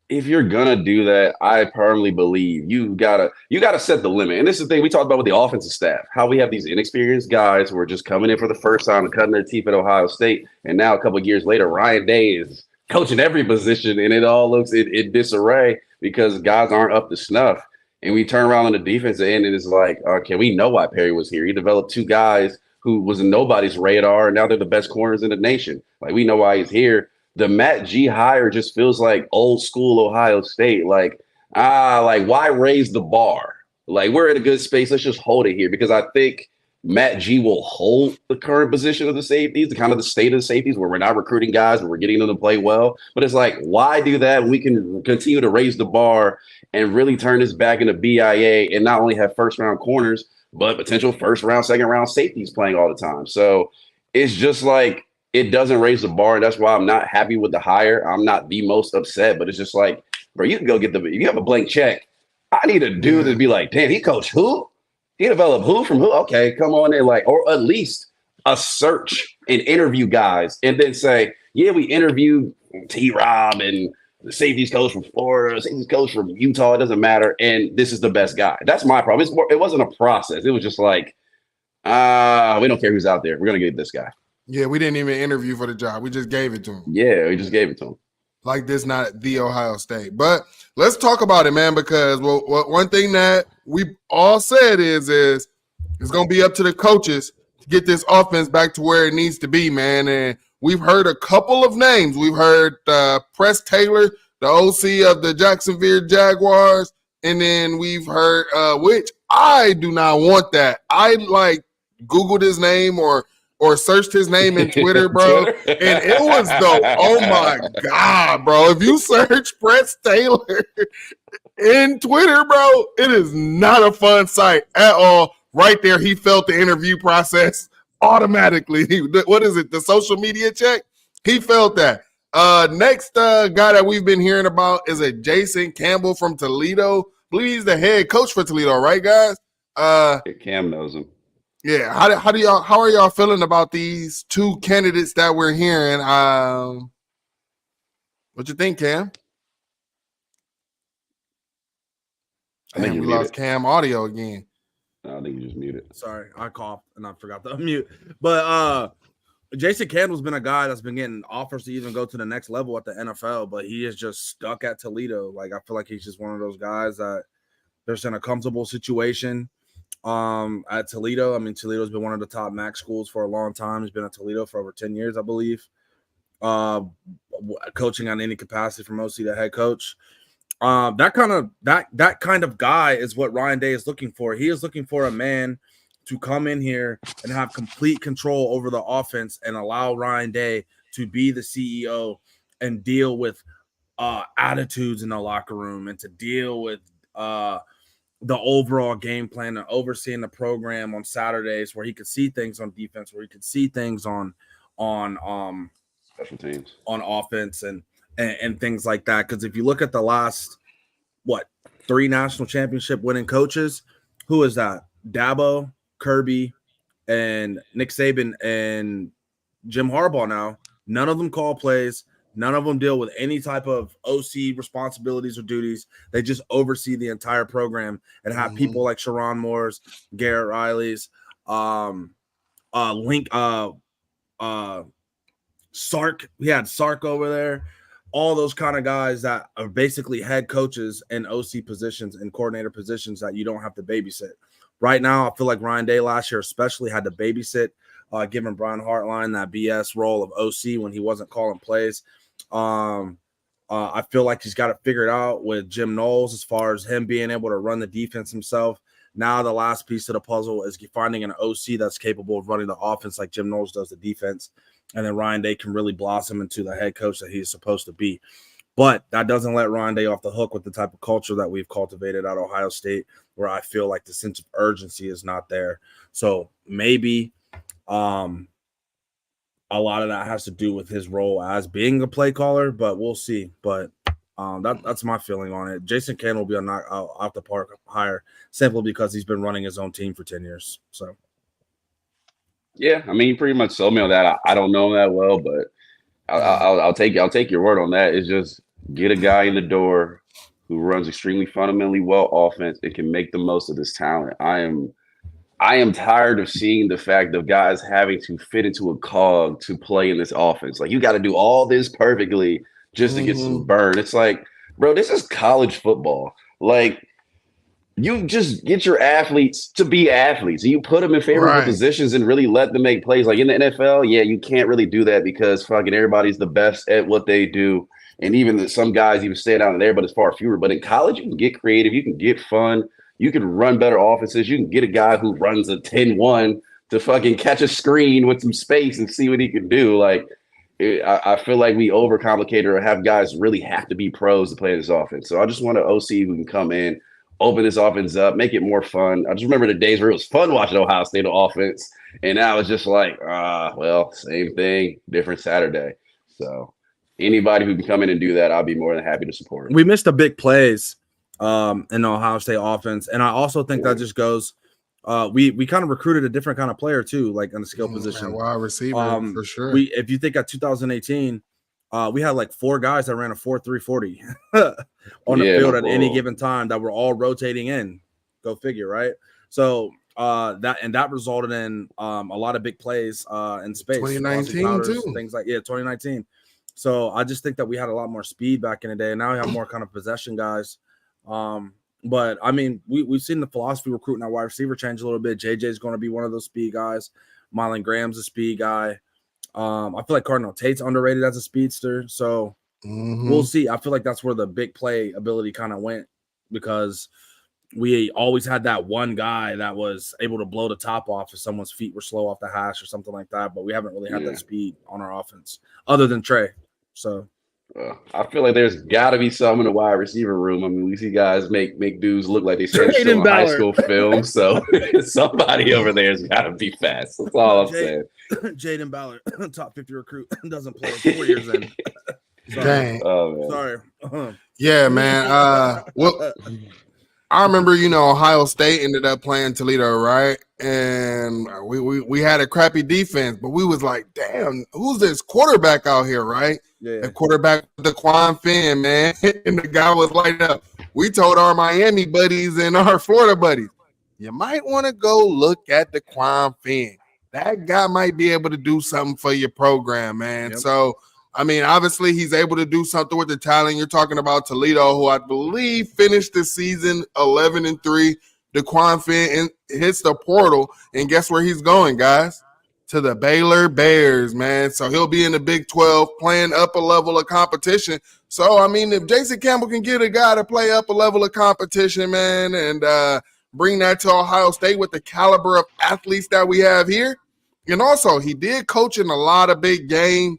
if you're gonna do that, I firmly believe you gotta set the limit. And this is the thing we talked about with the offensive staff, how we have these inexperienced guys who are just coming in for the first time and cutting their teeth at Ohio State. And now a couple of years later, Ryan Day is coaching every position, and it all looks in disarray because guys aren't up to snuff. And we turn around on the defensive end, and it's like, okay, we know why Perry was here. He developed two guys who was in nobody's radar, and now they're the best corners in the nation. Like, we know why he's here. The Matt G hire just feels like old school Ohio State. Like why raise the bar? Like, we're in a good space. Let's just hold it here, because I think Matt G will hold the current position of the safeties, the kind of the state of the safeties where we're not recruiting guys and we're getting them to play well. But it's like, why do that when we can continue to raise the bar and really turn this back into BIA and not only have first round corners, but potential first round, second round safeties playing all the time? So it's just like, it doesn't raise the bar, and that's why I'm not happy with the hire. I'm not the most upset, but it's just like, bro, you can go get you have a blank check. I need a dude to be like, damn, he coached who? He developed who from who? Okay, come on in, like, or at least a search and interview guys, and then say, yeah, we interviewed T-Rob and the safeties coach from Florida, safeties coach from Utah. It doesn't matter, and this is the best guy. That's my problem. It wasn't a process. It was just like, we don't care who's out there. We're gonna get this guy. Yeah, we didn't even interview for the job. We just gave it to him. Yeah, we just gave it to him. Like this, not the Ohio State. But let's talk about it, man, because one thing that we all said is it's going to be up to the coaches to get this offense back to where it needs to be, man. And we've heard a couple of names. We've heard Press Taylor, the OC of the Jacksonville Jaguars, and then we've heard, which I do not want that. I Googled his name or searched his name in Twitter, bro, and it was oh my God, bro. If you search Press Taylor in Twitter, bro, it is not a fun sight at all. Right there, he felt the interview process automatically. What is it, the social media check? He felt that. Next guy that we've been hearing about is a Jason Campbell from Toledo. I believe he's the head coach for Toledo, right, guys? Cam knows him. Yeah, how are y'all feeling about these two candidates that we're hearing? What you think, Cam? I think we lost Cam audio again. No, I think you just muted. Sorry, I coughed and I forgot to unmute. But Jason Campbell's been a guy that's been getting offers to even go to the next level at the NFL, but he is just stuck at Toledo. Like, I feel like he's just one of those guys that they're in a comfortable situation. At Toledo. I mean, Toledo's been one of the top MAC schools for a long time. He's been at Toledo for over 10 years, I believe. Coaching on any capacity from OC to head coach. That kind of guy is what Ryan Day is looking for. He is looking for a man to come in here and have complete control over the offense and allow Ryan Day to be the CEO and deal with attitudes in the locker room and to deal with the overall game plan and overseeing the program on Saturdays, where he could see things on defense, where he could see things on special teams, on offense. And and things like that. Because if you look at the last, 3 national championship winning coaches, who is that? Dabo, Kirby, and Nick Saban and Jim Harbaugh now. None of them call plays. None of them deal with any type of OC responsibilities or duties. They just oversee the entire program and have people like Sharon Moore's, Garrett Riley's, Sark. We had Sark over there. All those kind of guys that are basically head coaches and OC positions and coordinator positions that you don't have to babysit. Right now, I feel like Ryan Day last year especially had to babysit, giving Brian Hartline that BS role of OC when he wasn't calling plays. I feel like he's got it figured out with Jim Knowles as far as him being able to run the defense himself. Now the last piece of the puzzle is finding an OC that's capable of running the offense like Jim Knowles does the defense. And then Ryan Day can really blossom into the head coach that he's supposed to be. But that doesn't let Ryan Day off the hook with the type of culture that we've cultivated at Ohio State, where I feel like the sense of urgency is not there. So maybe a lot of that has to do with his role as being a play caller, but we'll see. But that's my feeling on it. Jason Cannon will be out the park higher simply because he's been running his own team for 10 years. So. Yeah, I mean, you pretty much sold me on that. I don't know him that well, but I'll take your word on that. It's just get a guy in the door who runs extremely fundamentally well offense and can make the most of this talent. I am tired of seeing the fact of guys having to fit into a cog to play in this offense. Like, you got to do all this perfectly just to get some burn. It's like, bro, this is college football. Like, you just get your athletes to be athletes. You put them in favorable positions and really let them make plays. Like in the NFL, yeah, you can't really do that because fucking everybody's the best at what they do. And even some guys even stay down there, but it's far fewer. But in college, you can get creative. You can get fun. You can run better offenses. You can get a guy who runs a 10-1 to fucking catch a screen with some space and see what he can do. Like, I feel like we overcomplicate or have guys really have to be pros to play this offense. So I just want an OC who can come in, open this offense up, make it more fun. I just remember the days where it was fun watching Ohio State offense, and now it's just like, well, same thing, different Saturday. So anybody who can come in and do that, I'll be more than happy to support. We missed the big plays in the Ohio State offense, and I also think that just goes we kind of recruited a different kind of player too, like in the skill position. Wide receiver, for sure. If you think at 2018, we had like 4 guys that ran a 4.340 on the field at any given time that were all rotating in. Go figure, right? So that resulted in a lot of big plays in space. 2019 too. Things like 2019. So I just think that we had a lot more speed back in the day, and now we have more kind of possession guys. But I mean, we've seen the philosophy recruiting our wide receiver change a little bit. JJ is going to be one of those speed guys. Mylan Graham's a speed guy. I feel like Cardinal Tate's underrated as a speedster. So we'll see. I feel like that's where the big play ability kind of went, because we always had that one guy that was able to blow the top off if someone's feet were slow off the hash or something like that. But we haven't really had that speed on our offense other than Trey. So I feel like there's got to be some in the wide receiver room. I mean, we see guys make dudes look like they still in high school film. So somebody over there's got to be fast. That's all I'm saying. Jaden Ballard, top 50 recruit, doesn't play 4 years in. Dang. Oh, Sorry. Yeah, man. Well, I remember, Ohio State ended up playing Toledo, right? And we had a crappy defense, but we was like, damn, who's this quarterback out here, right? Yeah. The quarterback with the Quan Finn, man. And the guy was lighting up. We told our Miami buddies and our Florida buddies, you might want to go look at the Quan Finn. That guy might be able to do something for your program, man. Yep. So, I mean, obviously he's able to do something with the talent. You're talking about Toledo, who I believe finished the season 11-3. DeQuan Finn hits the portal, and guess where he's going, guys? To the Baylor Bears, man. So he'll be in the Big 12 playing up a level of competition. So, I mean, if Jason Campbell can get a guy to play up a level of competition, man, and bring that to Ohio State with the caliber of athletes that we have here. And also, he did coach in a lot of big games.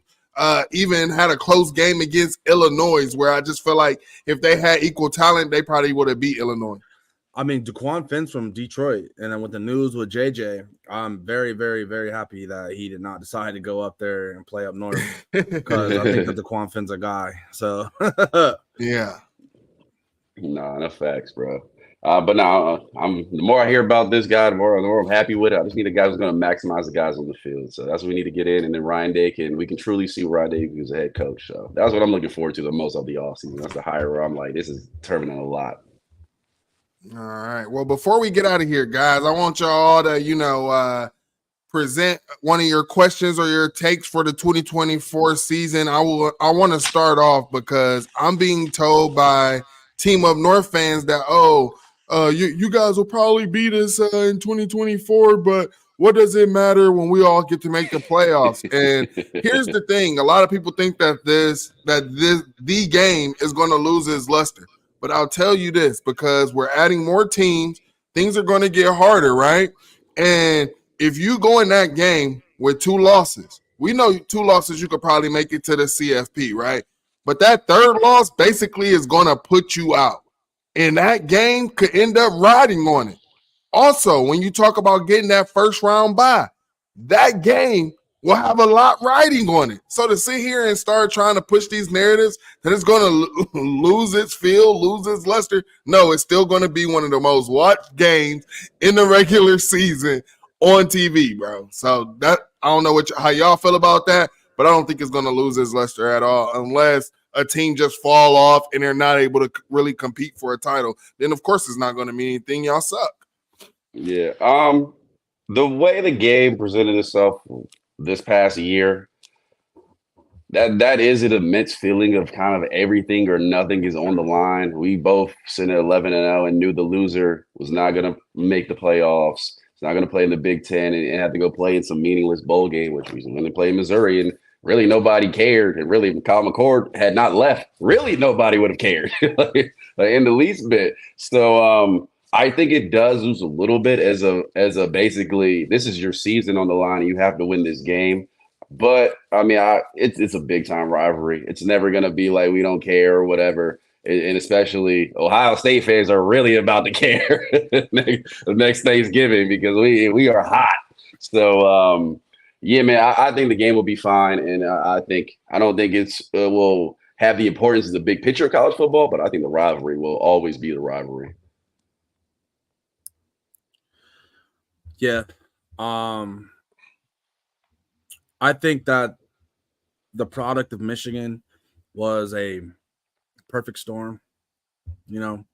Even had a close game against Illinois, where I just feel like if they had equal talent, they probably would have beat Illinois. I mean, DeQuan Finn's from Detroit, and then with the news with JJ, I'm very, very, very happy that he did not decide to go up there and play up north because I think that DeQuan Finn's a guy. So yeah. Nah, no facts, bro. But no, the more I hear about this guy, the more I'm happy with it. I just need a guy who's going to maximize the guys on the field. So that's what we need to get in, and then we can truly see Ryan Day who's a head coach. So that's what I'm looking forward to the most of the offseason. That's the hire where I'm like, this is determining a lot. All right. Well, before we get out of here, guys, I want y'all to, present one of your questions or your takes for the 2024 season. I want to start off because I'm being told by Team Up North fans that, you guys will probably beat us in 2024, but what does it matter when we all get to make the playoffs? And here's the thing. A lot of people think that the game is going to lose its luster. But I'll tell you this, because we're adding more teams, things are going to get harder, right? And if you go in that game with 2 losses, we know 2 losses, you could probably make it to the CFP, right? But that third loss basically is going to put you out. And that game could end up riding on it. Also, when you talk about getting that first round bye, that game will have a lot riding on it. So to sit here and start trying to push these narratives that it's going to lose its feel, lose its luster, no, it's still going to be one of the most watched games in the regular season on TV, bro. So that I don't know how y'all feel about that, but I don't think it's going to lose its luster at all unless a team just fall off and they're not able to really compete for a title. Then, of course, it's not going to mean anything. Y'all suck. Yeah. The way the game presented itself this past year, that is an immense feeling of kind of everything or nothing is on the line. We both sitting at 11-0 and knew the loser was not going to make the playoffs. It's not going to play in the Big Ten and have to go play in some meaningless bowl game, which we going to play in Missouri. And really nobody cared. And really, if Kyle McCord had not left, really nobody would have cared in the least bit. So I think it does lose a little bit as a basically, this is your season on the line. And you have to win this game. But I mean, it's a big time rivalry. It's never going to be like we don't care or whatever. And especially Ohio State fans are really about to care next Thanksgiving because we are hot. So yeah, man, I think the game will be fine, and I don't think it's will have the importance of the big picture of college football, but I think the rivalry will always be the rivalry. Yeah. I think that the product of Michigan was a perfect storm, to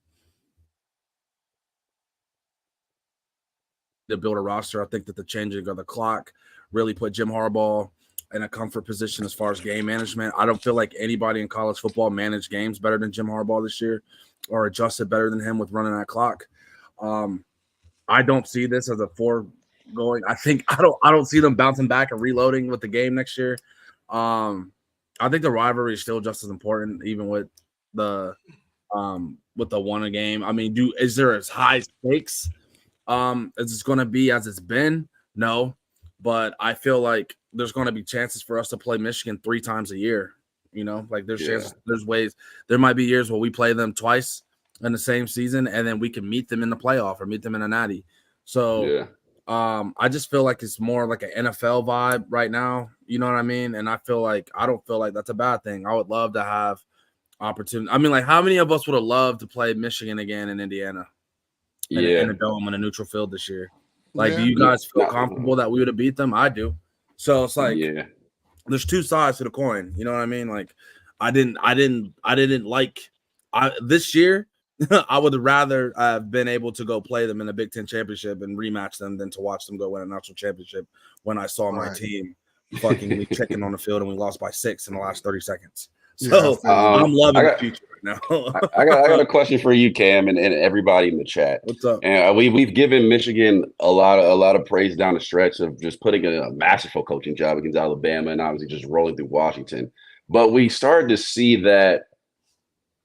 build a roster. I think that the changing of the clock really put Jim Harbaugh in a comfort position as far as game management. I don't feel like anybody in college football managed games better than Jim Harbaugh this year or adjusted better than him with running that clock. I don't see this as a foregoing. I don't see them bouncing back and reloading with the game next year. I think the rivalry is still just as important, even with the one a game. I mean, is there as high stakes as it's going to be as it's been? No, but I feel like there's going to be chances for us to play Michigan 3 times a year. There's chances, there's ways. There might be years where we play them twice in the same season, and then we can meet them in the playoff or meet them in a natty. So I just feel like it's more like an NFL vibe right now. You know what I mean? And I don't feel like that's a bad thing. I would love to have opportunity. I mean, like, how many of us would have loved to play Michigan again in Indiana? In a dome on a neutral field this year. Do you guys feel comfortable that we would have beat them? I do. So it's like there's 2 sides to the coin. You know what I mean? Like this year. I would rather have been able to go play them in the Big Ten championship and rematch them than to watch them go win a national championship when I saw my team fucking kicking on the field and we lost by 6 in the last 30 seconds. So I'm loving the future right now. I got a question for you, Cam, and everybody in the chat. What's up? And we've given Michigan a lot of praise down the stretch of just putting a masterful coaching job against Alabama and obviously just rolling through Washington. But we started to see that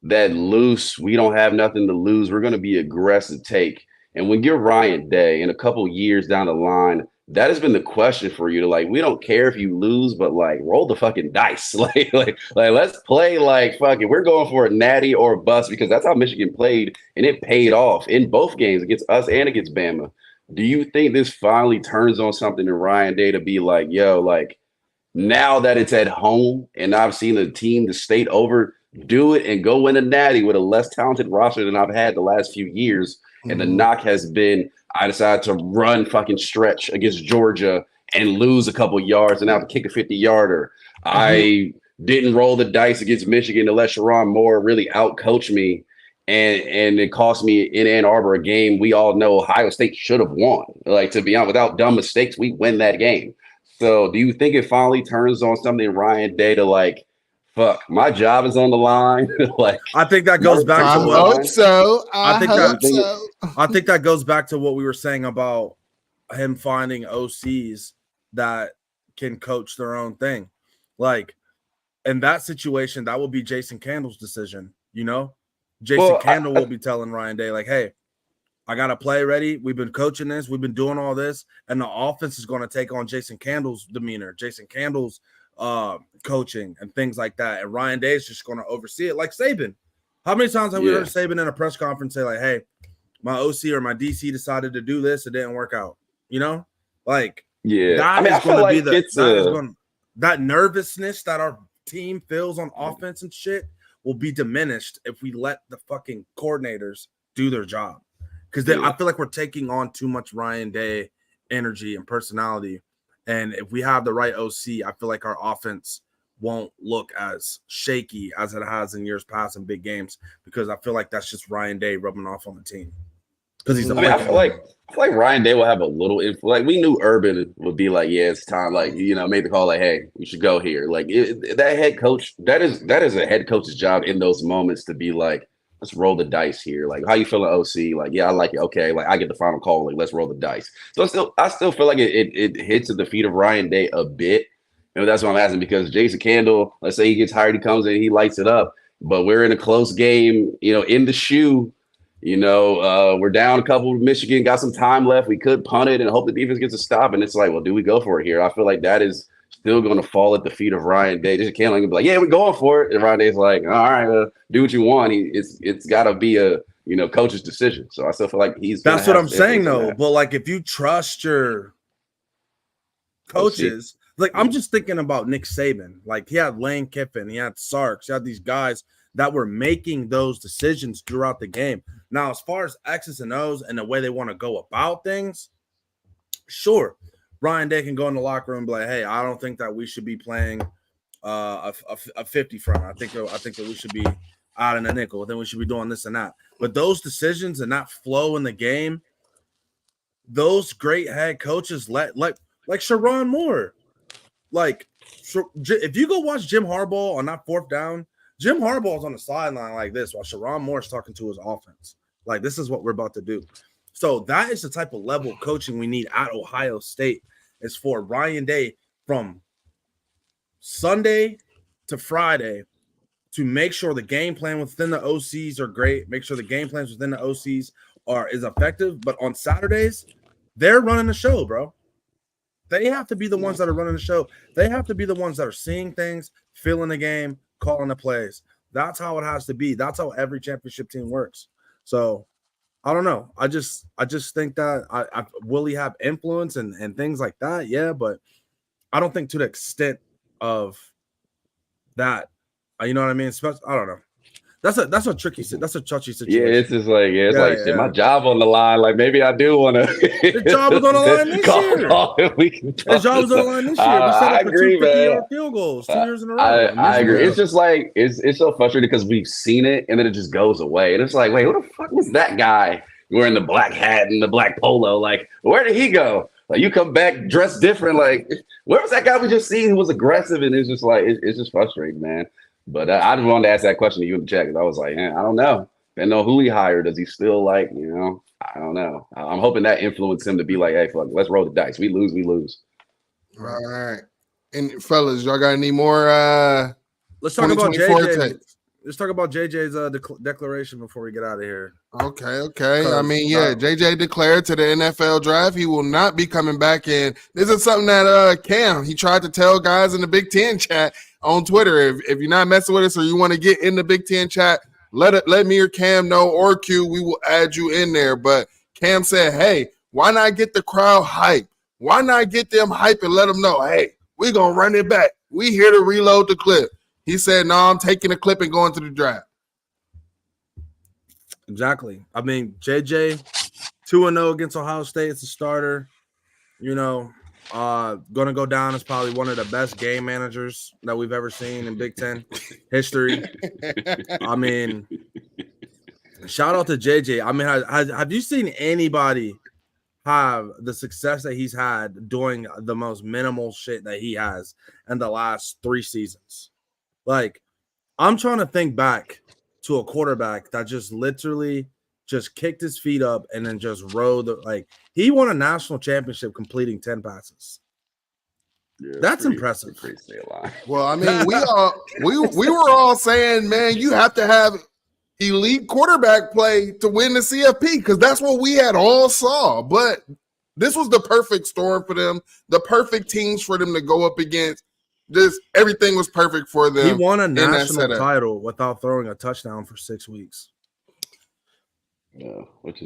loose, we don't have nothing to lose. We're going to be aggressive take. And when you're Ryan Day in a couple years down the line, that has been the question for you to like, we don't care if you lose, but like roll the fucking dice. like let's play like fucking we're going for a natty or a bust because that's how Michigan played and it paid off in both games against us and against Bama. Do you think this finally turns on something in Ryan Day to be like, yo, like now that it's at home and I've seen the team, the state over do it and go win a natty with a less talented roster than I've had the last few years. And the knock has been I decided to run fucking stretch against Georgia and lose a couple yards and have to kick a 50-yarder. I didn't roll the dice against Michigan to let Sharon Moore really outcoach me. And it cost me in Ann Arbor a game we all know Ohio State should have won. Like, to be honest, without dumb mistakes, we win that game. So do you think it finally turns on something Ryan Day to like, fuck, my job is on the line? Like, I think that goes back to what I hope so. I think that goes back to what we were saying about him finding OCs that can coach their own thing. Like, in that situation, that will be Jason Candle's decision, you know? Jason Candle will be telling Ryan Day, like, hey, I got a play ready. We've been coaching this. We've been doing all this. And the offense is going to take on Jason Candle's demeanor, Jason Candle's coaching and things like that. And Ryan Day is just going to oversee it like Saban. How many times have we heard Saban in a press conference say, like, hey, my OC or my DC decided to do this. It didn't work out. You know? Like, that nervousness that our team feels on offense and shit will be diminished if we let the fucking coordinators do their job. Because I feel like we're taking on too much Ryan Day energy and personality. And if we have the right OC, I feel like our offense won't look as shaky as it has in years past in big games, because I feel like that's just Ryan Day rubbing off on the team. Because he's I feel like Ryan Day will have a little influence. Like, we knew Urban would be like, yeah, it's time. Like, you know, made the call like, hey, we should go here. Like, that head coach, that is a head coach's job in those moments to be like, let's roll the dice here. Like, how you feeling, OC? Like, yeah, I like it. Okay, like, I get the final call. Like, let's roll the dice. So I still feel like it hits at the feet of Ryan Day a bit. You know, that's what I'm asking, because Jason Candle, let's say he gets hired, he comes in, he lights it up. But we're in a close game, you know, in the shoe. You know, we're down a couple with Michigan, got some time left. We could punt it and hope the defense gets a stop. And it's like, well, do we go for it here? I feel like that is still going to fall at the feet of Ryan Day. Just can't be like, yeah, we're going for it. And Ryan Day's like, all right, do what you want. It's got to be a, you know, coach's decision. So I still feel like that's what I'm saying, though. But like, if you trust your coaches, like, I'm just thinking about Nick Saban. Like, he had Lane Kiffin, he had Sarks, he had these guys that were making those decisions throughout the game. Now, as far as X's and O's and the way they want to go about things, sure, Ryan Day can go in the locker room and be like, hey, I don't think that we should be playing a 50 front. I think that we should be out in the nickel. Then we should be doing this and that. But those decisions and that flow in the game, those great head coaches like Sharon Moore. Like, if you go watch Jim Harbaugh on that fourth down, Jim Harbaugh's on the sideline like this while Sharon Moore's talking to his offense. Like, this is what we're about to do. So that is the type of level of coaching we need at Ohio State, is for Ryan Day from Sunday to Friday to make sure the game plan within the OCs are great, make sure the game plans within the OCs is effective. But on Saturdays, they're running the show, bro. They have to be the ones that are running the show. They have to be the ones that are seeing things, feeling the game, calling the plays. That's how it has to be. That's how every championship team works. So I don't know. I just think that will he have influence and things like that? Yeah, but I don't think to the extent of that. You know what I mean? I don't know. That's a touchy situation. Yeah, it's just like shit, my job on the line. Like, maybe I do want to. The job was on the line this year. The job was on the line this year. We set up for 2 50-yard field goals 2 years in a row. I agree. It's just like it's so frustrating because we've seen it and then it just goes away. And it's like, wait, who the fuck was that guy wearing the black hat and the black polo? Like, where did he go? Like, you come back dressed different. Like, where was that guy we just seen who was aggressive? And it's just like it's just frustrating, man. But I just wanted to ask that question to you in the chat, because I was like, I don't know. I know who he hired. Does he still, like, you know? I don't know. I'm hoping that influenced him to be like, hey, fuck, let's roll the dice. We lose, we lose. All right. And fellas, y'all got any more let's talk about JJ. let's talk about JJ's declaration before we get out of here. Okay. I mean, yeah, JJ declared to the NFL draft he will not be coming back in. This is something that Cam, he tried to tell guys in the Big Ten chat on Twitter. If you're not messing with us or you want to get in the Big Ten chat, let me or Cam know, or Q, we will add you in there. But Cam said, hey, why not get the crowd hype? Why not get them hype and let them know, hey, we're going to run it back. We here to reload the clip. He said, no, I'm taking the clip and going to the draft. Exactly. I mean, JJ, 2-0 against Ohio State. It's a starter. You know, going to go down as probably one of the best game managers that we've ever seen in Big Ten history. I mean, shout out to JJ. I mean, have you seen anybody have the success that he's had doing the most minimal shit that he has in the last 3 seasons? Like, I'm trying to think back to a quarterback that just literally just kicked his feet up and then just rode. Like, he won a national championship completing 10 passes. Yeah, that's impressive. Well, I mean, we were all saying, man, you have to have elite quarterback play to win the CFP because that's what we had all saw. But this was the perfect storm for them, the perfect teams for them to go up against. Just everything was perfect for them. He won a national title without throwing a touchdown for 6 weeks. Yeah,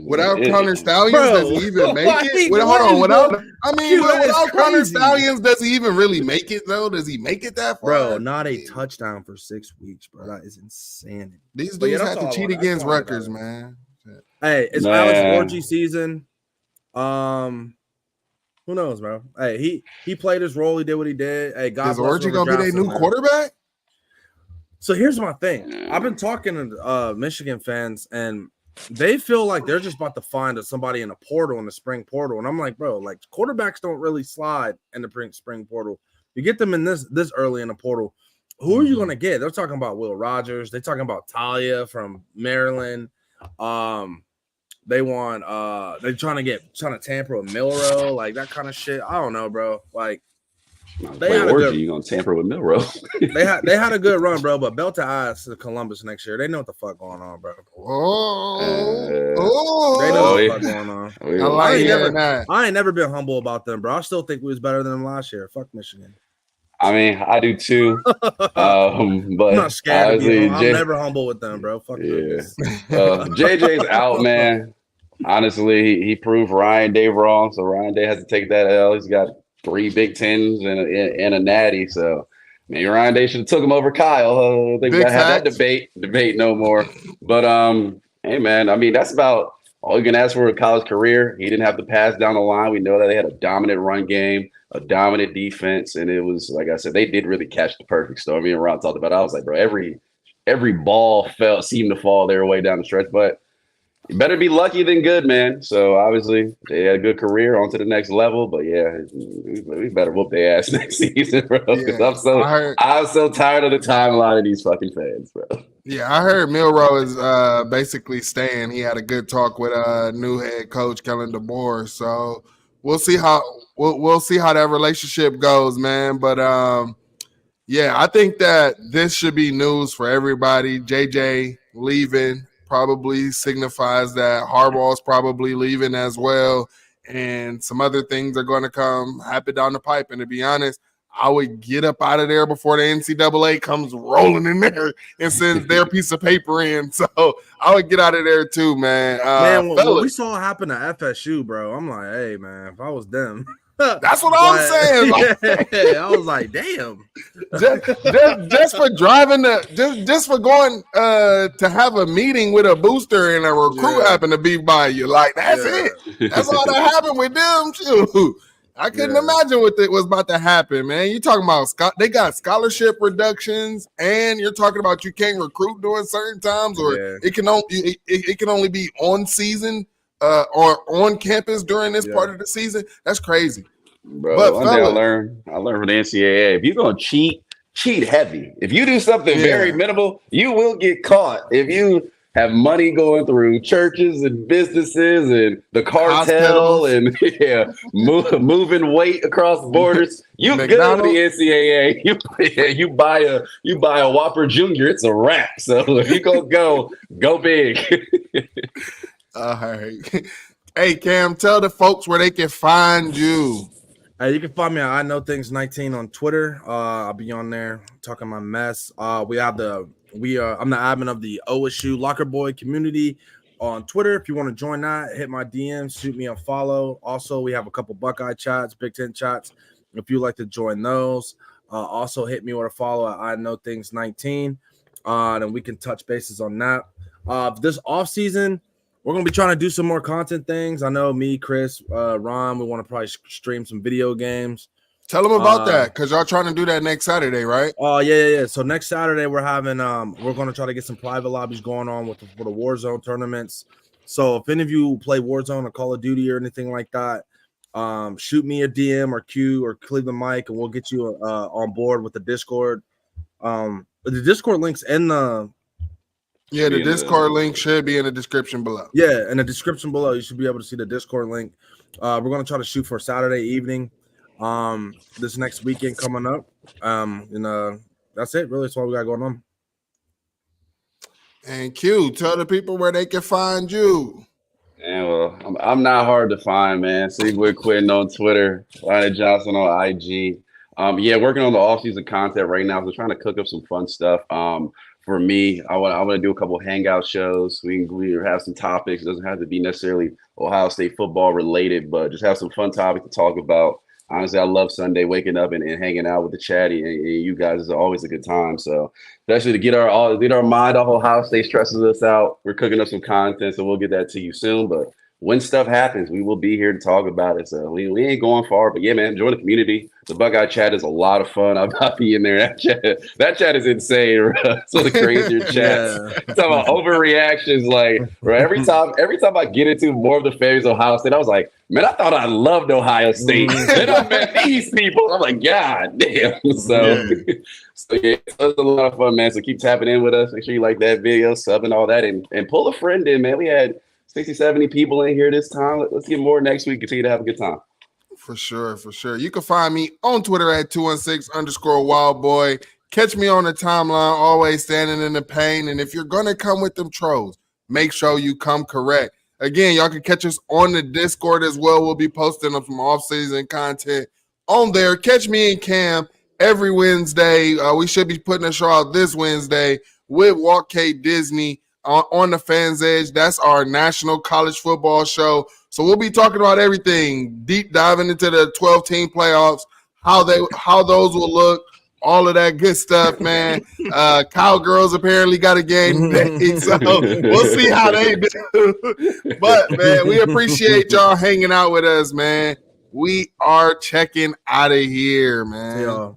without Connor Stallions, does he even make it? Without Connor Stallions, does he even really make it though? Does he make it that far? Bro, not a touchdown for 6 weeks, bro. That is insanity. These dudes have to cheat against Rutgers, man. Hey, it's Alex Orgy season. Who knows, bro? Hey, he played his role. He did what he did. Hey, God, is Orgy gonna be their new quarterback? So here's my thing. I've been talking to Michigan fans, and they feel like they're just about to find somebody in the portal, in the spring portal. And I'm like, bro, like quarterbacks don't really slide in the spring portal. You get them in this early in the portal. Who are you going to get? They're talking about Will Rogers. They're talking about Talia from Maryland. They want they're trying to tamper with Milrow, like that kind of shit. I don't know, bro. Like they had you gonna tamper with Milrow? they had a good run, bro. But belt to ass to Columbus next year. They know what the fuck going on, bro. They know what the fuck going on. I ain't never been humble about them, bro. I still think we was better than them last year. Fuck Michigan. I mean, I do too. But I'm not scared of you. I'm never humble with them, bro. Fuck JJ's out, man. Honestly, he proved Ryan Day wrong, so Ryan Day has to take that L. He's got 3 Big Tens and a natty, so maybe Ryan Day should have took him over Kyle. I think we gotta have that debate no more. But hey, man, I mean, that's about all you can ask for a college career. He didn't have to pass down the line. We know that they had a dominant run game, a dominant defense, and it was, like I said, they did really catch the perfect storm. Me and Ron talked about it. I was like, bro, every ball seemed to fall their way down the stretch, but you better be lucky than good, man. So obviously they had a good career on to the next level, but yeah, we better whoop their ass next season, bro. Because I'm so tired of the timeline of these fucking fans, bro. Yeah, I heard Milrow is basically staying. He had a good talk with new head coach Kellen DeBoer. So we'll see how that relationship goes, man. But yeah, I think that this should be news for everybody. JJ leaving probably signifies that Harbaugh's probably leaving as well, and some other things are going to happen down the pipe. And to be honest, I would get up out of there before the NCAA comes rolling in there and sends their piece of paper in. So I would get out of there too, man. When we saw it happen to FSU, bro, I'm like, hey, man, if I was them. That's what I'm saying. Like, I was like, damn. Just for driving just for going to have a meeting with a booster and a recruit happen to be by you. Like, that's it. That's all that happened with them too. I couldn't imagine what was about to happen, man. You talking about they got scholarship reductions, and you're talking about you can't recruit during certain times, or it can only be on season or on campus during this part of the season. That's crazy. Bro, but one thing I learned from the NCAA, if you're gonna cheat heavy. If you do something very minimal, you will get caught. If you have money going through churches and businesses and the cartel Hospitals. and moving weight across borders. You good in the McDonald's. NCAA. You buy a Whopper Junior, it's a wrap. So if you go big. All right. Hey, Cam, tell the folks where they can find you. Hey, you can find me at I Know Things 19 on Twitter. I'll be on there talking my mess. I'm the admin of the OSU Locker Boy community on Twitter. If you want to join that, hit my DMs, shoot me a follow. Also, we have a couple Buckeye chats, Big Ten chats. If you'd like to join those, also hit me with a follow at I Know Things 19. And we can touch bases on that. This offseason, we're going to be trying to do some more content things. I know me, Chris, Ron, we want to probably stream some video games. Tell them about that, because y'all trying to do that next Saturday, right? Oh, yeah. So next Saturday, we're going to try to get some private lobbies going on for the Warzone tournaments. So if any of you play Warzone or Call of Duty or anything like that, shoot me a DM or Q or Cleveland Mike, and we'll get you on board with the Discord. The Discord link's in the... Yeah, the Discord link should be in the description below. Yeah, in the description below, you should be able to see the Discord link. We're going to try to shoot for Saturday evening this next weekend coming up. That's it, really. That's all we got going on. And Q, tell the people where they can find you. Yeah, well, I'm not hard to find, man. Sigwood Quinn on Twitter, Ryan Johnson on IG. Working on the off-season content right now. So trying to cook up some fun stuff. For me, I want to do a couple of hangout shows. We have some topics. It doesn't have to be necessarily Ohio State football related, but just have some fun topics to talk about. Honestly, I love Sunday waking up and hanging out with the chatty and you guys is always a good time. So especially to get our mind off Ohio State stresses us out. We're cooking up some content, so we'll get that to you soon. But when stuff happens, we will be here to talk about it. So we ain't going far, but yeah, man, join the community. The Buckeye chat is a lot of fun. I'll be in there. That chat is insane. It's one of the crazier chats. Talking about overreactions, like bro, every time I get into more of the favors of Ohio State, I was like, man, I thought I loved Ohio State. Then I met these people. I'm like, God damn. So it's a lot of fun, man. So keep tapping in with us. Make sure you like that video, sub and all that, and pull a friend in, man. We had 60, 70 people in here this time. Let's get more next week. Continue to have a good time. For sure. You can find me on Twitter at 216_wildboy. Catch me on the timeline, always standing in the pain. And if you're going to come with them trolls, make sure you come correct. Again, y'all can catch us on the Discord as well. We'll be posting some off-season content on there. Catch me and Cam every Wednesday. We should be putting a show out this Wednesday with Walt K. Disney on the Fans Edge. That's our national college football show. So we'll be talking about everything, deep diving into the 12-team playoffs, how those will look, all of that good stuff, man. Cowgirls apparently got a game today, so we'll see how they do. But, man, we appreciate y'all hanging out with us, man. We are checking out of here, man. Yeah.